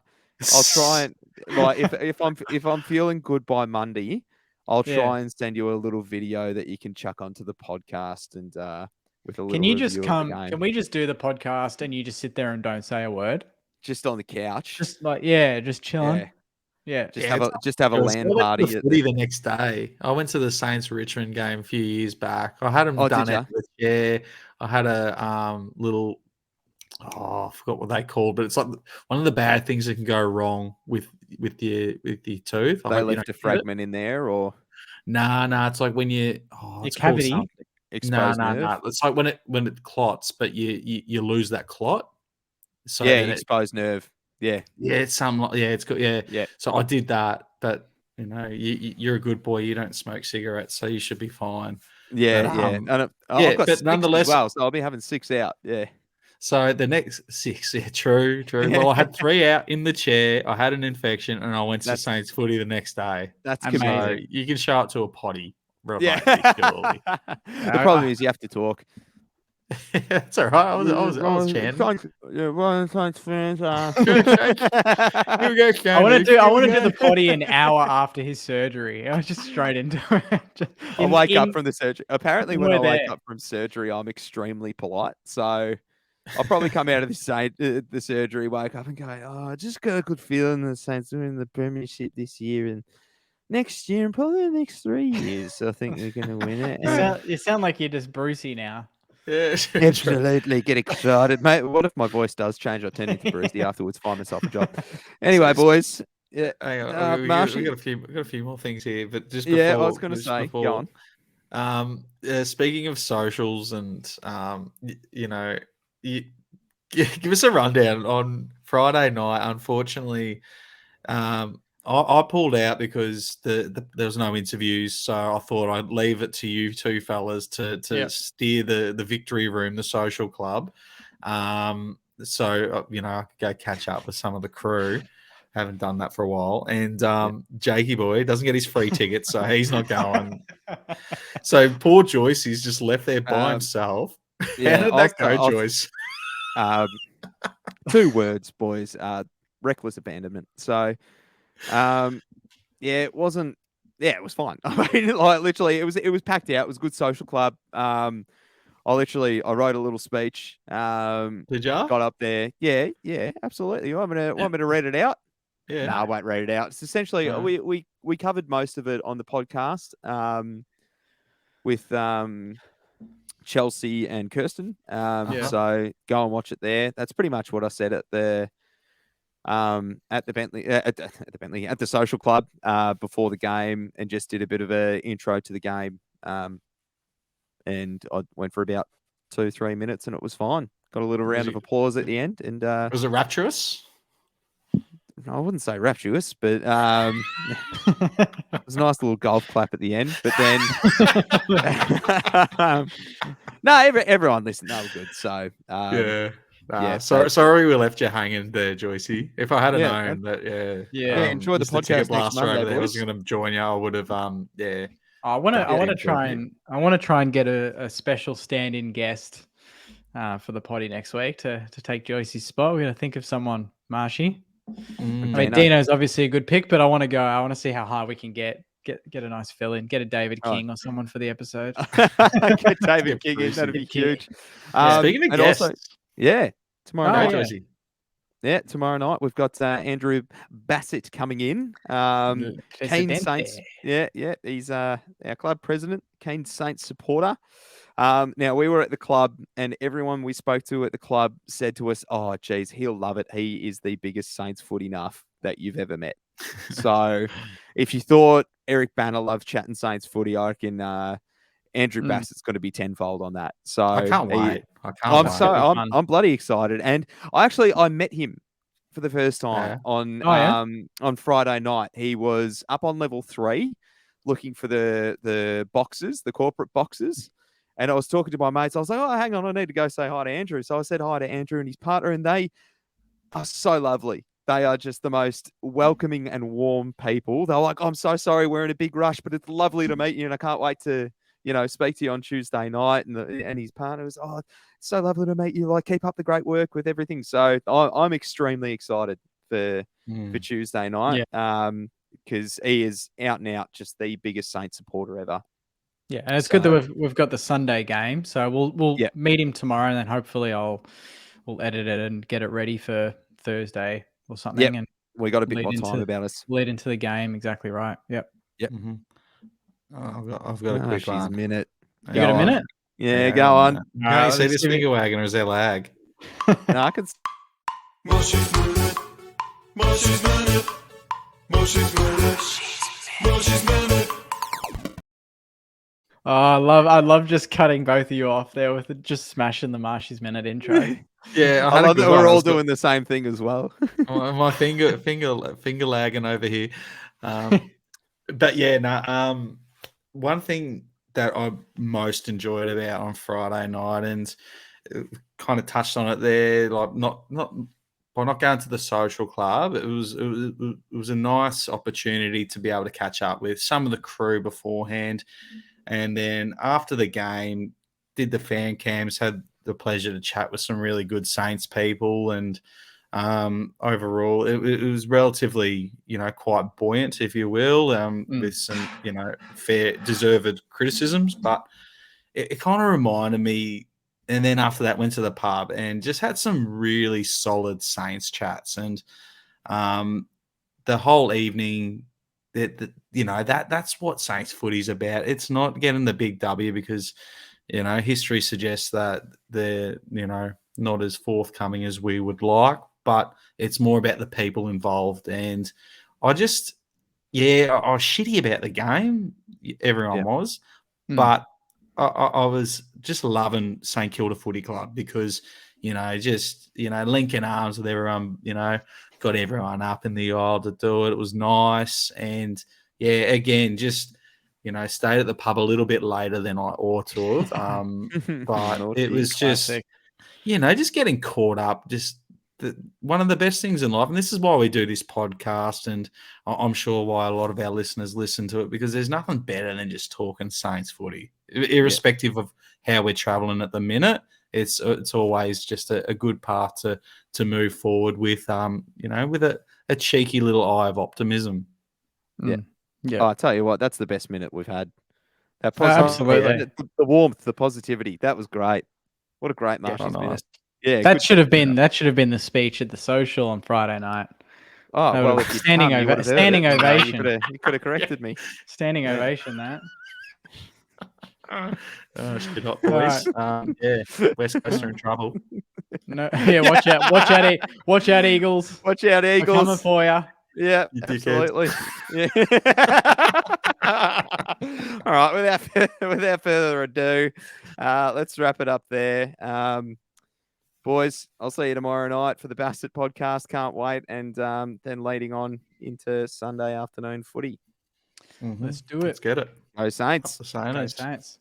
try and if I'm feeling good by Monday, I'll try and send you a little video that you can chuck onto the podcast and with a little Can you just review of the come? game. Can we just do the podcast and you just sit there and don't say a word? Just on the couch. Just like just chilling. Yeah. Yeah. Just Yeah, have a Because LAN I went to party the at footy the. the next day. I went to the Saints Richmond game a few years back. I had them Oh, done did out of the chair. I had a little I forgot what they called, but it's like one of the bad things that can go wrong with your tooth. I They hope you left don't a get it. fragment in there or Nah. It's like when Your it's called cavity. something. exposed nerve. Nah. It's like when it clots, but you lose that clot. So Yeah, then exposed nerve. Yeah. it's it's good. Yeah. Yeah. So I did that, but you're a good boy. You don't smoke cigarettes, so you should be fine. Yeah, But, yeah. yeah, And I've got but 6 nonetheless, as well, so I'll be having 6 out. Yeah. so the next 6, yeah, true. Well, I had 3 out in the chair. I had an infection, and I went to That's Saints footy the next day. that's Amazing. So commitment. you can show up to a potty remotely, Yeah. surely. The problem is you have to talk. That's all right. I was chanting. Yeah, Saints fans. Here we go, I want to do. I want to do Here we the go. potty an hour after his surgery. I was just straight into it. I wake up from the surgery. Apparently, when we're I wake there. up from surgery, I'm extremely polite. So I'll probably come out of the surgery, wake up and go, "Oh, I just got a good feeling the Saints are in the Premiership this year and next year and probably the next 3 years. I think they're going to win it." And You sound like you're just Brucey now. Yeah, absolutely get excited, mate. What if my voice does change? I turn into Brucey afterwards, find myself a job. Anyway, boys. Yeah, Hang on, we Marshy. got a few more things here, but just before, Yeah, I was going to say, go on. Speaking of socials, and you, give us a rundown on Friday night. Unfortunately, I pulled out because there was no interviews, so I thought I'd leave it to you two fellas to Yep. steer the victory room, the social club. So I could go catch up with some of the crew. Haven't done that for a while, and Jakey boy doesn't get his free ticket, so he's not going. So poor Joyce, he's just left there by himself. Yeah, How did that go, Joyce? 2 words, boys. Reckless abandonment. So, it wasn't. Yeah, it was fine. I mean, like literally, it was packed out. It was a good social club. I wrote a little speech. Did ya? Got up there. Yeah, absolutely. You want me to read it out? Yeah. No, I won't read it out. It's essentially No. we covered most of it on the podcast with Chelsea and Kirsten. So go and watch it there. That's pretty much what I said at the Bentley at the social club before the game, and just did a bit of a intro to the game. And I went for about 2-3 minutes, and it was fine. Got a little round of applause at the end, and Was it rapturous? I wouldn't say rapturous, but it was a nice little golf clap at the end. But then, no, everyone listened. They were good. So Sorry we left you hanging there, Joycey. If I had known that, enjoy the Mr. podcast Ticket next Blaster Monday, over there was boys. going to join you, I would have, I want to try and get a special stand-in guest for the potty next week to take Joyce's spot. We're going to think of someone, Marshy. I mean, Dino's obviously a good pick, but I want to see how high we can get a nice fill in, get a David King or someone for the episode. Get David King in, that'd be huge. Speaking of guests, also, tomorrow night. Joycey. Yeah, tomorrow night we've got Andrew Bassett coming in. Keen Saints. Yeah, he's our club president, Keen Saints supporter. Now we were at the club, and everyone we spoke to at the club said to us, "Oh, geez, he'll love it. He is the biggest Saints footy nuff that you've ever met." So, if you thought Eric Banner loved chatting Saints footy, I reckon Andrew Bassett's going to be tenfold on that. So I can't wait. I'm bloody excited, and I met him for the first time on Friday night. He was up on level 3, looking for the boxes, the corporate boxes. And I was talking to my mates. I was like, "Oh, hang on, I need to go say hi to Andrew." So I said hi to Andrew and his partner, and they are so lovely. They are just the most welcoming and warm people. They're like, "I'm so sorry, we're in a big rush, but it's lovely to meet you, and I can't wait to, speak to you on Tuesday night." And his partner was, "Oh, it's so lovely to meet you. Like, keep up the great work with everything." So I'm extremely excited for Tuesday night. Because he is out and out just the biggest Saints supporter ever. Yeah, and it's good that So- we've got the Sunday game, so we'll Yeah. meet him tomorrow, and then hopefully we'll edit it and get it ready for Thursday or something, and We got a bit lead more time into- about us. lead into the game. Exactly right. Yep. Mhm. I've got a quick She's one. minute. You got a minute? Yeah, go on. Can Alright, you see let's this give it- finger wagging or is there lag? No, I can. Marshy's minute. Marshy's minute. Marshy's minute. Marshy's minute. Oh, I love just cutting both of you off there with just smashing the Marshy's minute intro. Yeah, I love that we're all doing the same thing as well. my finger lagging over here. But yeah, one thing that I most enjoyed about on Friday night, and kind of touched on it there, like not by not going to the social club, it was a nice opportunity to be able to catch up with some of the crew beforehand, and then after the game, did the fan cams, had the pleasure to chat with some really good Saints people, and overall it was relatively, quite buoyant, if you will, with some, fair deserved criticisms, but it kind of reminded me. And then after that, went to the pub and just had some really solid Saints chats, and the whole evening, that's what Saints footy's about. It's not getting the big W, because history suggests that they're not as forthcoming as we would like, but it's more about the people involved. And I was shitty about the game. Everyone was, but I was just loving St Kilda Footy Club, because linking arms with everyone, got everyone up in the aisle to do it. It was nice, and again, just stayed at the pub a little bit later than I ought to have. But it was Classic. just getting caught up. Just one of the best things in life, and this is why we do this podcast, and I'm sure why a lot of our listeners listen to it, because there's nothing better than just talking Saints footy, irrespective of how we're traveling at the minute. It's always just a good path to move forward with, with a cheeky little eye of optimism. Yeah. Yeah. Oh, I tell you what, that's the best minute we've had. That Absolutely. the warmth, the positivity, that was great. What a great Marshy's nice. minute. Yeah, That good should have stuff. been the speech at the social on Friday night. Oh, that well, would- if you'd standing come, you ova- would have heard standing it. ovation. You could have corrected me. Standing ovation. That. Oh, shit, hot boys. West Coast are in trouble. No, yeah. Watch out, Eagles. Watch out, We're coming Eagles. for you. Yeah, You dickheads. absolutely. Yeah. All right. Without further ado, let's wrap it up there. Boys, I'll see you tomorrow night for the Bastard podcast. Can't wait. And then leading on into Sunday afternoon footy. Let's do it. Let's get it. Go Saints. The Go Saints. Saints.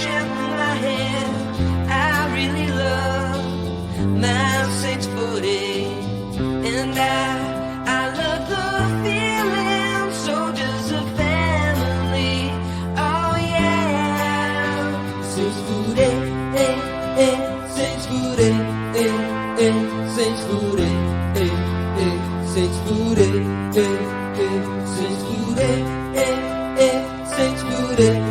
Shaking my head, I really love my Saints footy, and I love the feeling, so does the family. Oh yeah, Saints footy, Saints footy, Saints footy, Saints footy, Saints footy, Saints footy.